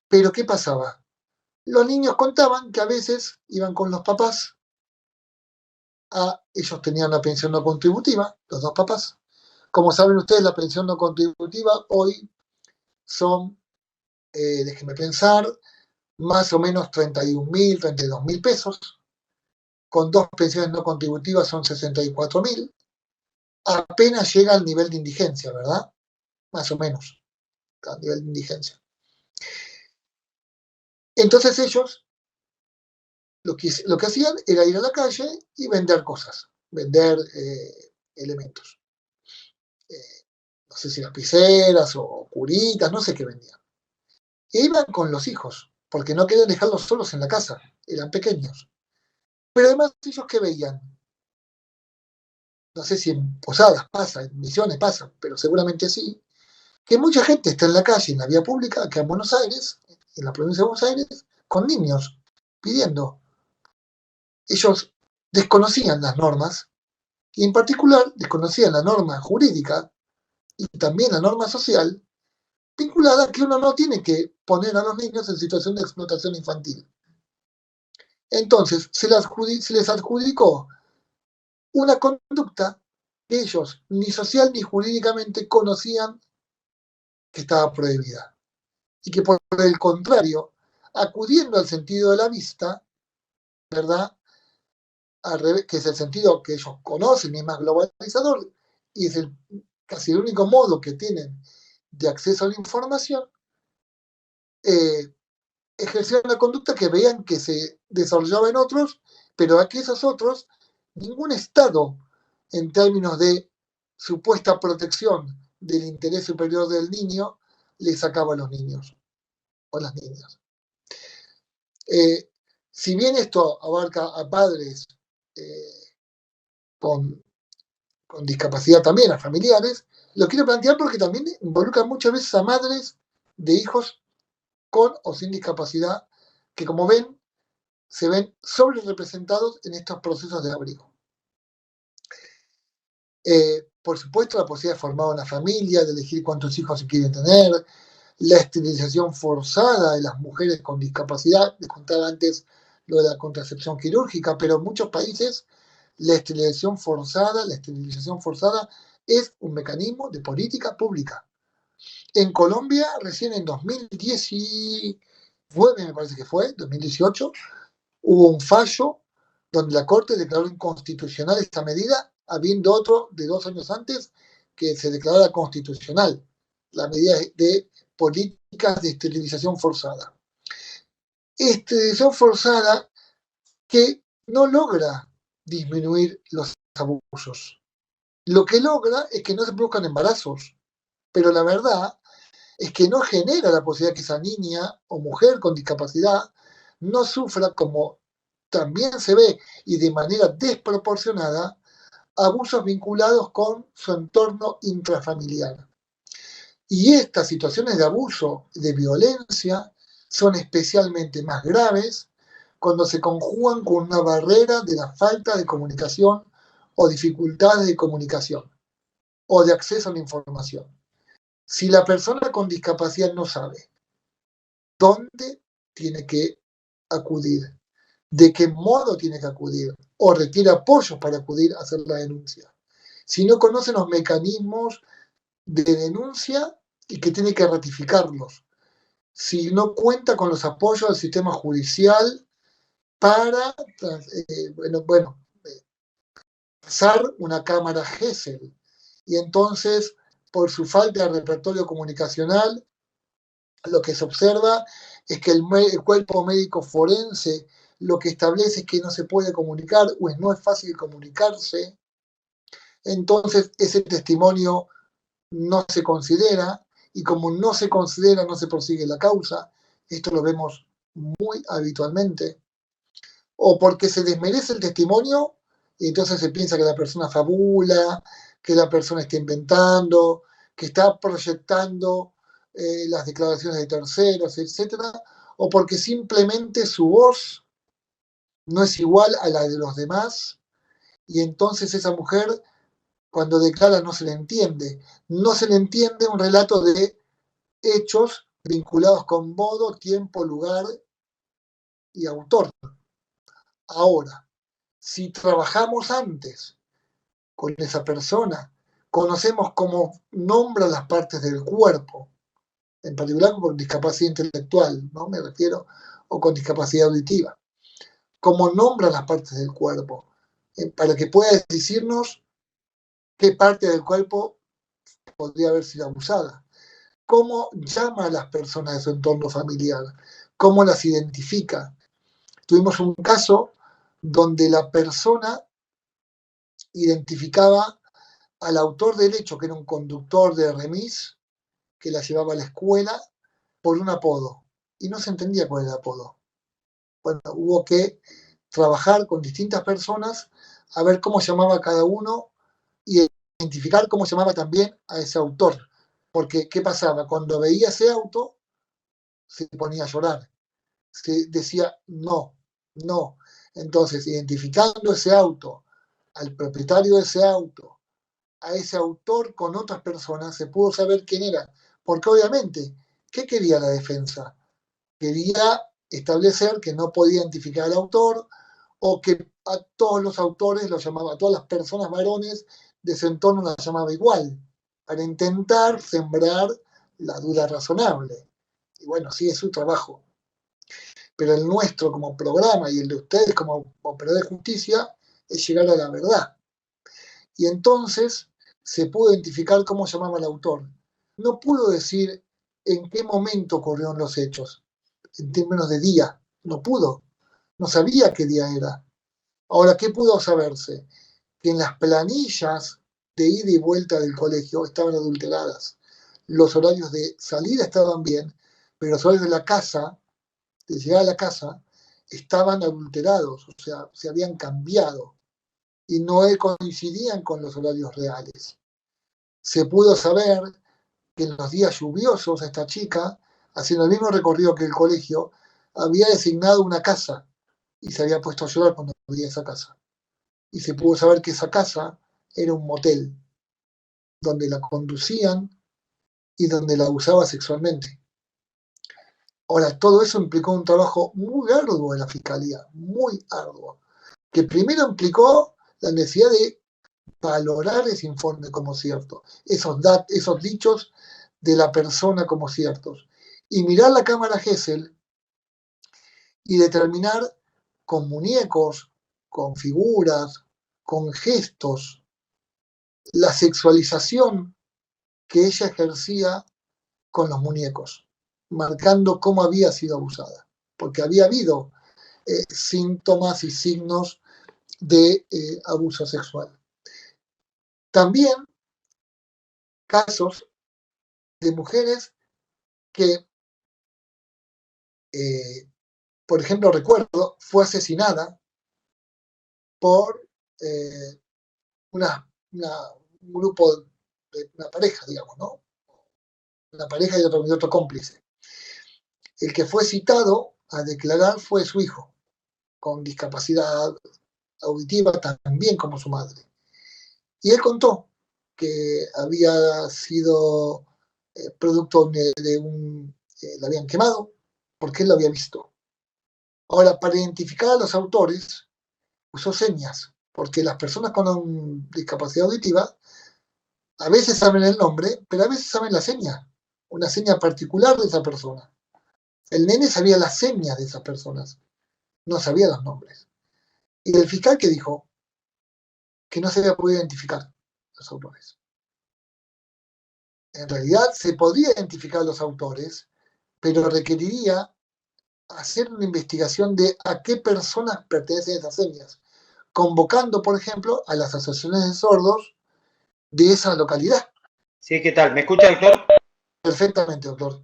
Pero ¿qué pasaba? Los niños contaban que a veces iban con los papás, ellos tenían la pensión no contributiva, los dos papás. Como saben ustedes, la pensión no contributiva hoy son, déjenme pensar, más o menos 31.000, 32.000 pesos. Con dos pensiones no contributivas son 64.000. Apenas llega al nivel de indigencia, ¿verdad? Más o menos, al nivel de indigencia. Entonces ellos lo que hacían era ir a la calle y vender cosas, vender elementos. No sé si lapiceras o curitas, no sé qué vendían. E iban con los hijos, porque no querían dejarlos solos en la casa, eran pequeños. Pero además ellos ¿qué veían? No sé si en Posadas pasa, en Misiones pasa, pero seguramente sí, que mucha gente está en la calle, en la vía pública, acá en Buenos Aires, en la provincia de Buenos Aires, con niños, pidiendo. Ellos desconocían las normas, y en particular desconocían la norma jurídica y también la norma social, vinculada a que uno no tiene que poner a los niños en situación de explotación infantil. Entonces, se les adjudicó una conducta que ellos ni social ni jurídicamente conocían que estaba prohibida. Y que por el contrario, acudiendo al sentido de la vista, ¿verdad? Al revés, que es el sentido que ellos conocen y es más globalizador, y es casi el único modo que tienen de acceso a la información, ejercían una conducta que veían que se desarrollaba en otros, pero a que esos otros, ningún Estado, en términos de supuesta protección del interés superior del niño, le sacaba a los niños o las niñas. Si bien esto abarca a padres con discapacidad también, a familiares, lo quiero plantear porque también involucra muchas veces a madres de hijos con o sin discapacidad, que como ven, se ven sobre representados en estos procesos de abrigo. Por supuesto, la posibilidad de formar una familia, de elegir cuántos hijos se quieren tener, la esterilización forzada de las mujeres con discapacidad, les contaba antes lo de la contracepción quirúrgica, pero en muchos países la esterilización forzada es un mecanismo de política pública. En Colombia, recién en 2019, me parece que fue, 2018, hubo un fallo donde la Corte declaró inconstitucional esta medida, habiendo otro de 2 años antes que se declarara constitucional, la medida de políticas de esterilización forzada. Esterilización forzada que no logra disminuir los abusos. Lo que logra es que no se produzcan embarazos, pero la verdad es que no genera la posibilidad que esa niña o mujer con discapacidad no sufra, como también se ve y de manera desproporcionada, abusos vinculados con su entorno intrafamiliar. Y estas situaciones de abuso, de violencia, son especialmente más graves cuando se conjugan con una barrera de la falta de comunicación o dificultades de comunicación o de acceso a la información. Si la persona con discapacidad no sabe dónde tiene que acudir, de qué modo tiene que acudir, o requiere apoyos para acudir a hacer la denuncia, si no conoce los mecanismos de denuncia y que tiene que ratificarlos, si no cuenta con los apoyos del sistema judicial para pasar una cámara GESEL. Y entonces, por su falta de repertorio comunicacional, lo que se observa es que el cuerpo médico forense lo que establece es que no se puede comunicar o no es fácil comunicarse. Entonces, ese testimonio no se considera, y como no se considera, no se prosigue la causa. Esto lo vemos muy habitualmente. O porque se desmerece el testimonio y entonces se piensa que la persona fabula, que la persona está inventando, que está proyectando las declaraciones de terceros, etcétera, o porque simplemente su voz no es igual a la de los demás y entonces esa mujer cuando declara no se le entiende. No se le entiende un relato de hechos vinculados con modo, tiempo, lugar y autor. Ahora, si trabajamos antes con esa persona, conocemos cómo nombra las partes del cuerpo, en particular con discapacidad intelectual, ¿no? Me refiero, o con discapacidad auditiva, cómo nombra las partes del cuerpo, para que pueda decirnos qué parte del cuerpo podría haber sido abusada, cómo llama a las personas de su entorno familiar, cómo las identifica. Tuvimos un caso donde la persona identificaba al autor del hecho, que era un conductor de remis, que la llevaba a la escuela, por un apodo. Y no se entendía cuál era el apodo. Bueno, hubo que trabajar con distintas personas a ver cómo llamaba cada uno y identificar cómo llamaba también a ese autor. Porque, ¿qué pasaba? Cuando veía ese auto, se ponía a llorar. Se decía, no, no. Entonces, identificando ese auto, al propietario de ese auto, a ese autor con otras personas, se pudo saber quién era. Porque obviamente, ¿qué quería la defensa? Quería establecer que no podía identificar al autor o que a todos los autores los llamaba, a todas las personas varones de su entorno las llamaba igual, para intentar sembrar la duda razonable. Y bueno, sí, es su trabajo. Pero el nuestro como programa y el de ustedes como operador de justicia es llegar a la verdad. Y entonces se pudo identificar cómo llamaba el autor. No pudo decir en qué momento ocurrieron los hechos, en términos de día. No pudo. No sabía qué día era. Ahora, ¿qué pudo saberse? Que en las planillas de ida y vuelta del colegio estaban adulteradas. Los horarios de salida estaban bien, pero los horarios de la casa, de llegar a la casa, estaban adulterados, o sea, se habían cambiado y no coincidían con los horarios reales. Se pudo saber que en los días lluviosos esta chica, haciendo el mismo recorrido que el colegio, había designado una casa y se había puesto a llorar cuando veía esa casa. Y se pudo saber que esa casa era un motel donde la conducían y donde la abusaba sexualmente. Ahora, todo eso implicó un trabajo muy arduo en la fiscalía, muy arduo, que primero implicó la necesidad de valorar ese informe como cierto, esos dichos de la persona como ciertos, y mirar la cámara Gesell y determinar con muñecos, con figuras, con gestos, la sexualización que ella ejercía con los muñecos, marcando cómo había sido abusada, porque había habido síntomas y signos de abuso sexual. También casos de mujeres que, por ejemplo, recuerdo, fue asesinada por un grupo, de una pareja, digamos, ¿no? Una pareja y otro cómplice. El que fue citado a declarar fue su hijo, con discapacidad auditiva también como su madre. Y él contó que había sido producto de un... lo habían quemado porque él lo había visto. Ahora, para identificar a los autores, usó señas, porque las personas con discapacidad auditiva a veces saben el nombre, pero a veces saben la seña, una seña particular de esa persona. El nene sabía las señas de esas personas, no sabía los nombres. Y el fiscal que dijo que no se había podido identificar los autores. En realidad se podría identificar los autores, pero requeriría hacer una investigación de a qué personas pertenecen esas señas, convocando, por ejemplo, a las asociaciones de sordos de esa localidad. Sí, ¿qué tal? ¿Me escucha, doctor? Perfectamente, doctor.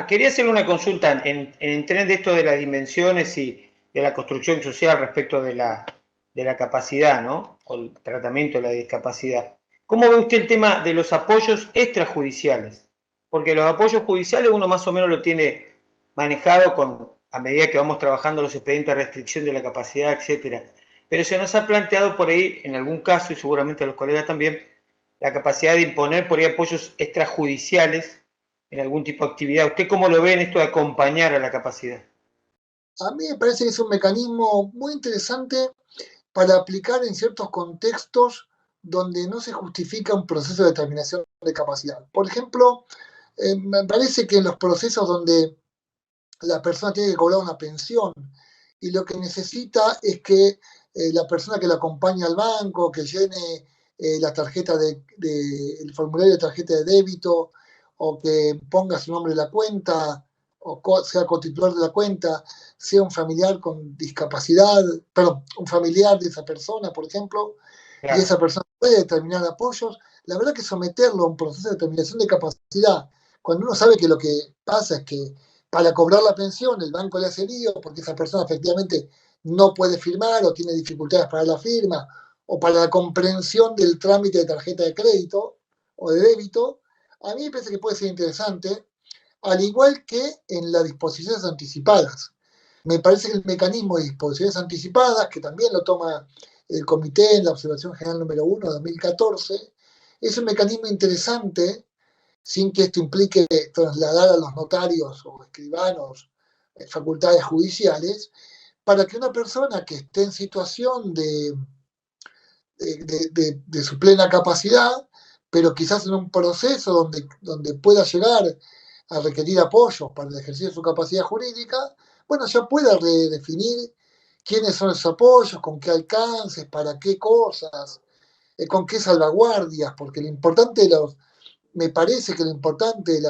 Quería hacer una consulta en tren de esto de las dimensiones y de la construcción social respecto de la capacidad, ¿no? O el tratamiento de la discapacidad. ¿Cómo ve usted el tema de los apoyos extrajudiciales? Porque los apoyos judiciales uno más o menos lo tiene manejado a medida que vamos trabajando los expedientes de restricción de la capacidad, etcétera. Pero se nos ha planteado por ahí, en algún caso, y seguramente a los colegas también, la capacidad de imponer por ahí apoyos extrajudiciales en algún tipo de actividad. ¿Usted cómo lo ve en esto de acompañar a la capacidad? A mí me parece que es un mecanismo muy interesante para aplicar en ciertos contextos donde no se justifica un proceso de determinación de capacidad. Por ejemplo, me parece que en los procesos donde la persona tiene que cobrar una pensión y lo que necesita es que la persona que la acompaña al banco, que llene la tarjeta el formulario de tarjeta de débito o que ponga su nombre en la cuenta o sea cotitular de la cuenta, sea un familiar con discapacidad, perdón, un familiar de esa persona, por ejemplo, y esa persona puede determinar apoyos, la verdad que someterlo a un proceso de determinación de capacidad, cuando uno sabe que lo que pasa es que para cobrar la pensión el banco le hace lío porque esa persona efectivamente no puede firmar o tiene dificultades para la firma o para la comprensión del trámite de tarjeta de crédito o de débito, a mí me parece que puede ser interesante, al igual que en las disposiciones anticipadas. Me parece que el mecanismo de disposiciones anticipadas, que también lo toma el comité en la observación general número 1 de 2014, es un mecanismo interesante sin que esto implique trasladar a los notarios o escribanos facultades judiciales, para que una persona que esté en situación de su plena capacidad, pero quizás en un proceso donde pueda llegar a requerir apoyo para el ejercicio de su capacidad jurídica, bueno, ya pueda redefinir quiénes son esos apoyos, con qué alcances, para qué cosas, con qué salvaguardias, porque lo importante me parece que lo importante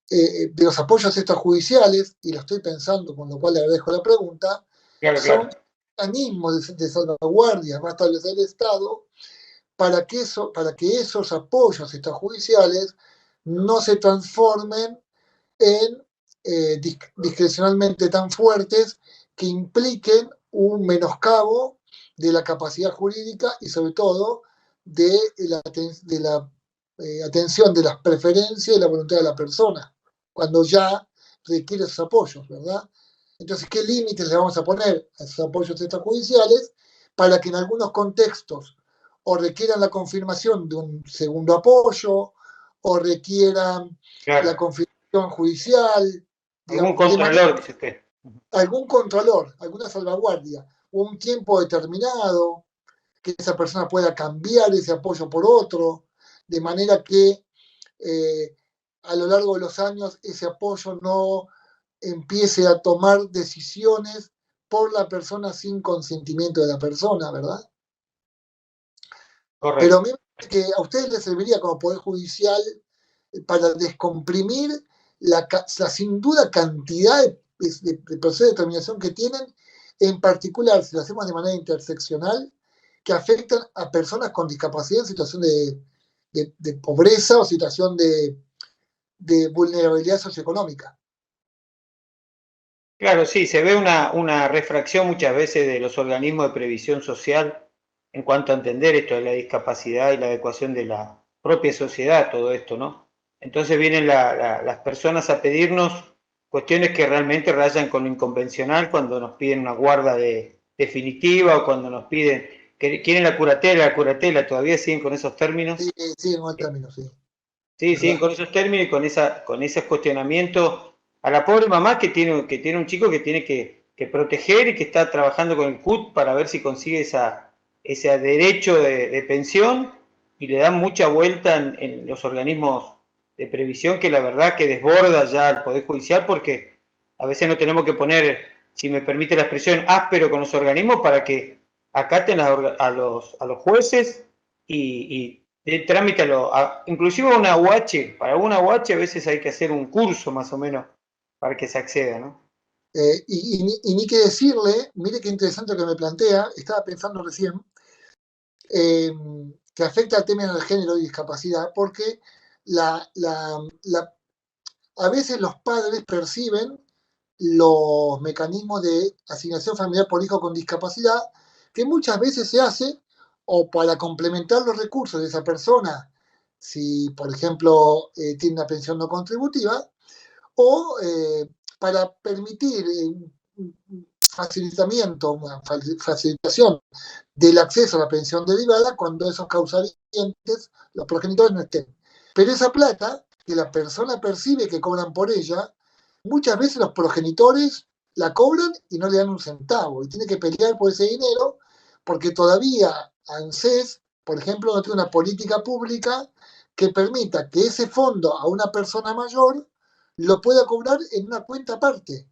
de los apoyos extrajudiciales, y lo estoy pensando, con lo cual le agradezco la pregunta, son mecanismos de salvaguardia, va a establecer el Estado para que esos apoyos extrajudiciales no se transformen en discrecionalmente tan fuertes que impliquen un menoscabo de la capacidad jurídica y sobre todo de la atención de las preferencias y la voluntad de la persona, cuando ya requiere esos apoyos, ¿verdad? Entonces, ¿qué límites le vamos a poner a esos apoyos extrajudiciales para que en algunos contextos o requieran la confirmación de un segundo apoyo o requieran la confirmación judicial, Algún digamos, contralor, dice usted. algún contralor, alguna salvaguardia, un tiempo determinado, que esa persona pueda cambiar ese apoyo por otro, de manera que a lo largo de los años ese apoyo no empiece a tomar decisiones por la persona sin consentimiento de la persona, ¿verdad? Correcto. Pero a mí me parece que a ustedes les serviría como Poder Judicial para descomprimir la sin duda cantidad de procesos de determinación que tienen, en particular si lo hacemos de manera interseccional, que afectan a personas con discapacidad en situación de pobreza o situación de vulnerabilidad socioeconómica. Claro, sí, se ve una refracción muchas veces de los organismos de previsión social en cuanto a entender esto de la discapacidad y la adecuación de la propia sociedad a todo esto, ¿no? Entonces vienen las personas a pedirnos cuestiones que realmente rayan con lo inconvencional cuando nos piden una guarda definitiva o cuando nos piden que quieren la curatela, todavía siguen con esos términos. Sí, sí, en buen término, sí. Sí, ¿Verdad? siguen con esos términos y con ese cuestionamiento a la pobre mamá que tiene un chico que tiene que proteger y que está trabajando con el CUT para ver si consigue ese derecho de pensión, y le dan mucha vuelta en los organismos de previsión, que la verdad que desborda ya al Poder Judicial, porque a veces no tenemos que poner, si me permite la expresión, áspero con los organismos para que acaten a los jueces y de trámite, inclusive una UH. Para una UH a veces hay que hacer un curso más o menos para que se acceda, ¿no? Y ni que decirle, mire qué interesante lo que me plantea, estaba pensando recién, que afecta al tema del género y discapacidad, porque a veces los padres perciben los mecanismos de asignación familiar por hijo con discapacidad, que muchas veces se hace o para complementar los recursos de esa persona, si por ejemplo tiene una pensión no contributiva, o para permitir un facilitamiento, una facilitación del acceso a la pensión derivada cuando esos causalientes, los progenitores no estén. Pero esa plata que la persona percibe que cobran por ella, muchas veces los progenitores la cobran y no le dan un centavo, y tiene que pelear por ese dinero porque todavía ANSES, por ejemplo, no tiene una política pública que permita que ese fondo a una persona mayor lo pueda cobrar en una cuenta aparte.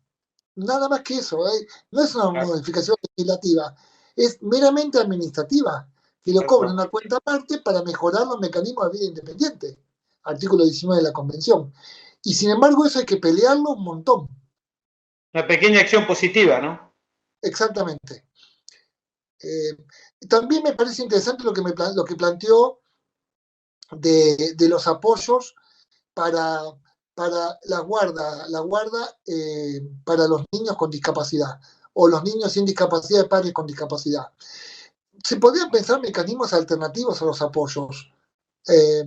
Nada más que eso, ¿eh? No es una modificación legislativa, es meramente administrativa, que lo cobran en una cuenta aparte para mejorar los mecanismos de vida independiente. Artículo 19 de la Convención. Y sin embargo, eso hay que pelearlo un montón. Una pequeña acción positiva, ¿no? Exactamente. También me parece interesante lo que planteó de los apoyos para, para la guarda para los niños con discapacidad o los niños sin discapacidad de padres con discapacidad. Se podrían pensar mecanismos alternativos a los apoyos eh,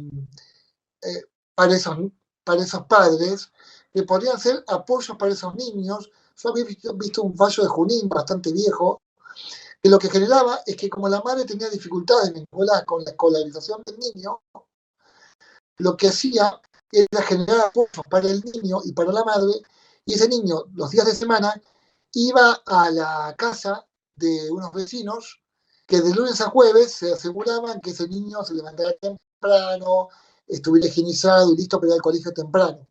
eh, para, esos, para esos padres, que podrían ser apoyos para esos niños. Yo había visto un fallo de Junín bastante viejo, que lo que generaba es que como la madre tenía dificultades vinculadas con la escolarización del niño, lo que hacía era generar apoyos para el niño y para la madre, y ese niño los días de semana iba a la casa de unos vecinos que de lunes a jueves se aseguraban que ese niño se levantara temprano, estuviera higienizado y listo para ir al colegio temprano.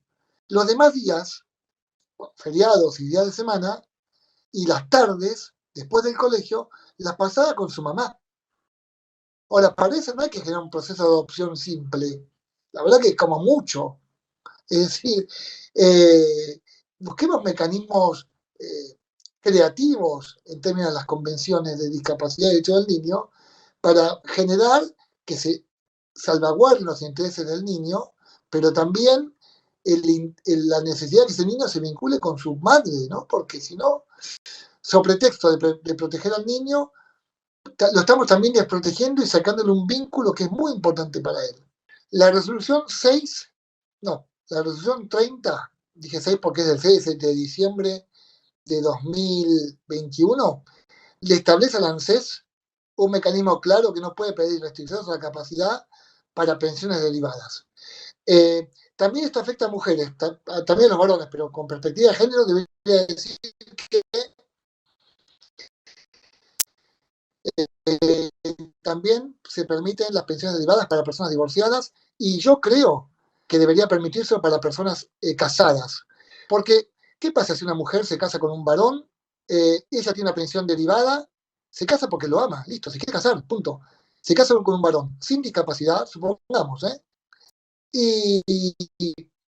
Los demás días, feriados y días de semana, y las tardes, después del colegio, las pasaba con su mamá. Ahora, para eso no hay que generar un proceso de adopción simple. La verdad que es como mucho. Es decir, busquemos mecanismos creativos en términos de las convenciones de discapacidad y derecho del niño para generar que se salvaguarden los intereses del niño, pero también la necesidad de que ese niño se vincule con su madre, ¿no? Porque si no, sobre pretexto de proteger al niño, lo estamos también desprotegiendo y sacándole un vínculo que es muy importante para él. La resolución 6, no, la resolución 30, dije 6 porque es del 6 de diciembre de 2021, le establece al ANSES un mecanismo claro que no puede pedir restricciones a la capacidad para pensiones derivadas. También esto afecta a mujeres, también a los varones, pero con perspectiva de género debería decir que también se permiten las pensiones derivadas para personas divorciadas, y yo creo que debería permitirse para personas casadas. Porque, ¿qué pasa si una mujer se casa con un varón? Ella tiene una pensión derivada, se casa porque lo ama, listo, se quiere casar, punto. Se casa con un varón sin discapacidad, supongamos, y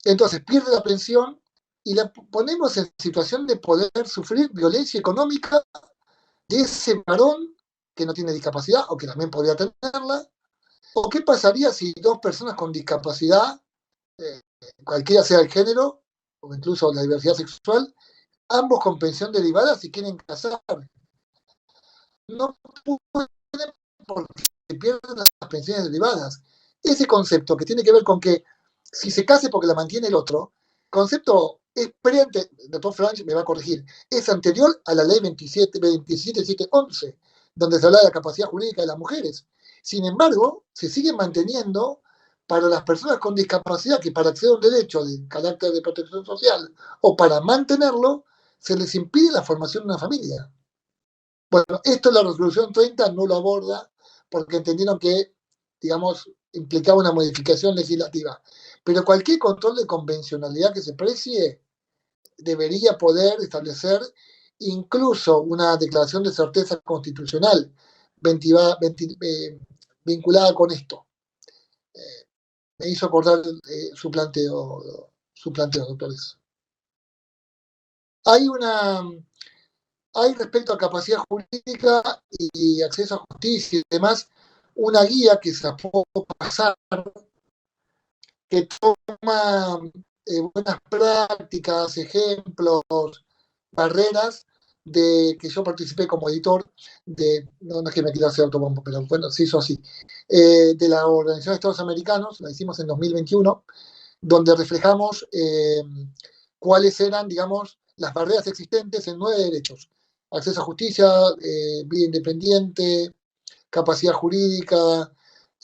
entonces pierde la pensión y la ponemos en situación de poder sufrir violencia económica de ese varón que no tiene discapacidad o que también podría tenerla. ¿O qué pasaría si dos personas con discapacidad, eh, cualquiera sea el género o incluso la diversidad sexual, ambos con pensión derivada, si quieren casar? No pueden porque pierden las pensiones derivadas. Ese concepto que tiene que ver con que si se case porque la mantiene el otro, concepto es el doctor Franch me va a corregir, es anterior a la ley 27711, donde se habla de la capacidad jurídica de las mujeres. Sin embargo, se sigue manteniendo para las personas con discapacidad que para acceder a un derecho de carácter de protección social o para mantenerlo, se les impide la formación de una familia. Bueno, esto la resolución 30 no lo aborda porque entendieron que, digamos, implicaba una modificación legislativa. Pero cualquier control de convencionalidad que se precie debería poder establecer incluso una declaración de certeza constitucional vinculada con esto. Me hizo acordar su planteo, doctores. Hay respecto a capacidad jurídica y acceso a justicia y demás, una guía que se puede pasar, que toma buenas prácticas, ejemplos, barreras, de que yo participé como editor no es que me quiera hacer autobombo, pero bueno, se hizo así, de la Organización de Estados Americanos, la hicimos en 2021, donde reflejamos cuáles eran, digamos, las barreras existentes en 9 derechos: acceso a justicia, vida independiente, capacidad jurídica,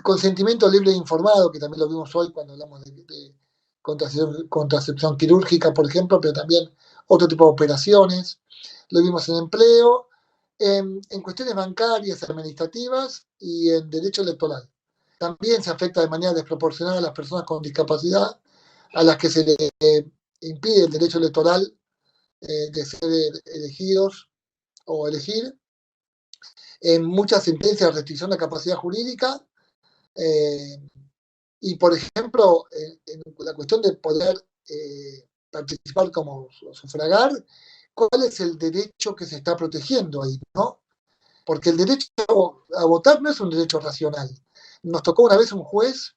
consentimiento libre e informado, que también lo vimos hoy cuando hablamos de contracepción quirúrgica, por ejemplo, pero también otro tipo de operaciones. Lo vimos en empleo, en cuestiones bancarias, administrativas y en derecho electoral. También se afecta de manera desproporcionada a las personas con discapacidad, a las que se les impide el derecho electoral de ser elegidos o elegir. En muchas sentencias de restricción de capacidad jurídica, y por ejemplo, en la cuestión de poder participar como sufragar, ¿cuál es el derecho que se está protegiendo ahí, no? Porque el derecho a votar no es un derecho racional. Nos tocó una vez un juez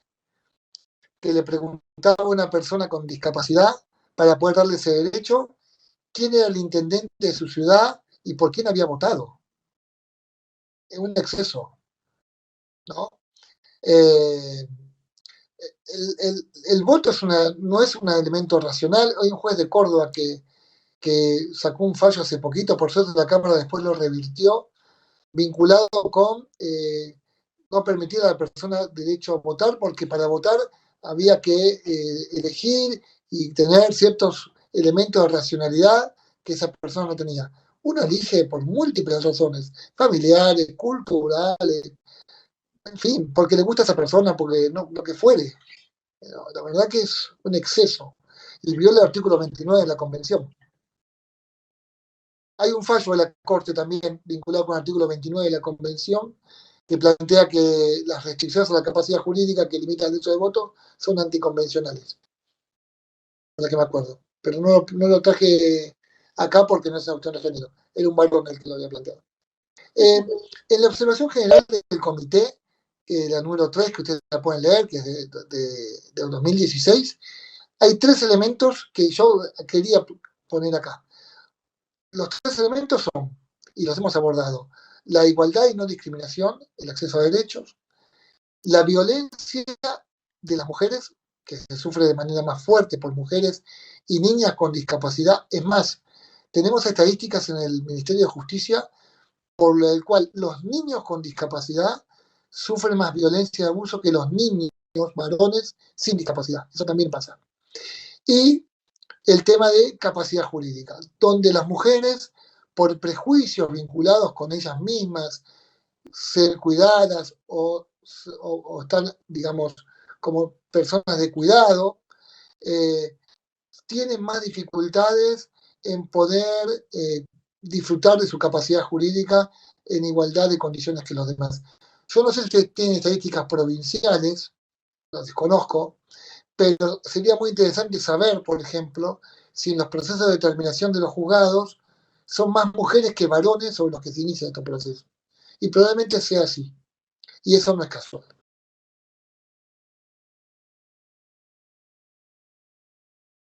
que le preguntaba a una persona con discapacidad, para poder darle ese derecho, quién era el intendente de su ciudad y por quién había votado. Es un exceso, ¿no? El voto no es un elemento racional. Hay un juez de Córdoba que sacó un fallo hace poquito, por suerte la Cámara después lo revirtió, vinculado con no permitir a la persona derecho a votar, porque para votar había que elegir y tener ciertos elementos de racionalidad que esa persona no tenía. Uno elige por múltiples razones, familiares, culturales, en fin, porque le gusta a esa persona, porque no, lo que fuere. Pero la verdad que es un exceso y viola el artículo 29 de la Convención. Hay un fallo de la Corte también vinculado con el artículo 29 de la Convención que plantea que las restricciones a la capacidad jurídica que limitan el derecho de voto son anticonvencionales. De la que me acuerdo. Pero no lo traje acá porque no es una cuestión de género. Era un varón el que lo había planteado. En la observación general del comité, la número 3, que ustedes la pueden leer, que es del 2016, hay 3 elementos que yo quería poner acá. Los 3 elementos son, y los hemos abordado: la igualdad y no discriminación, el acceso a derechos; la violencia de las mujeres, que se sufre de manera más fuerte por mujeres y niñas con discapacidad. Es más, tenemos estadísticas en el Ministerio de Justicia por el cual los niños con discapacidad sufren más violencia y abuso que los niños varones sin discapacidad. Eso también pasa. Y el tema de capacidad jurídica, donde las mujeres, por prejuicios vinculados con ellas mismas, ser cuidadas o estar, digamos, como personas de cuidado, tienen más dificultades en poder disfrutar de su capacidad jurídica en igualdad de condiciones que los demás. Yo no sé si ustedes tienen estadísticas provinciales, las desconozco, pero sería muy interesante saber, por ejemplo, si en los procesos de determinación de los juzgados son más mujeres que varones sobre los que se inicia este proceso. Y probablemente sea así. Y eso no es casual.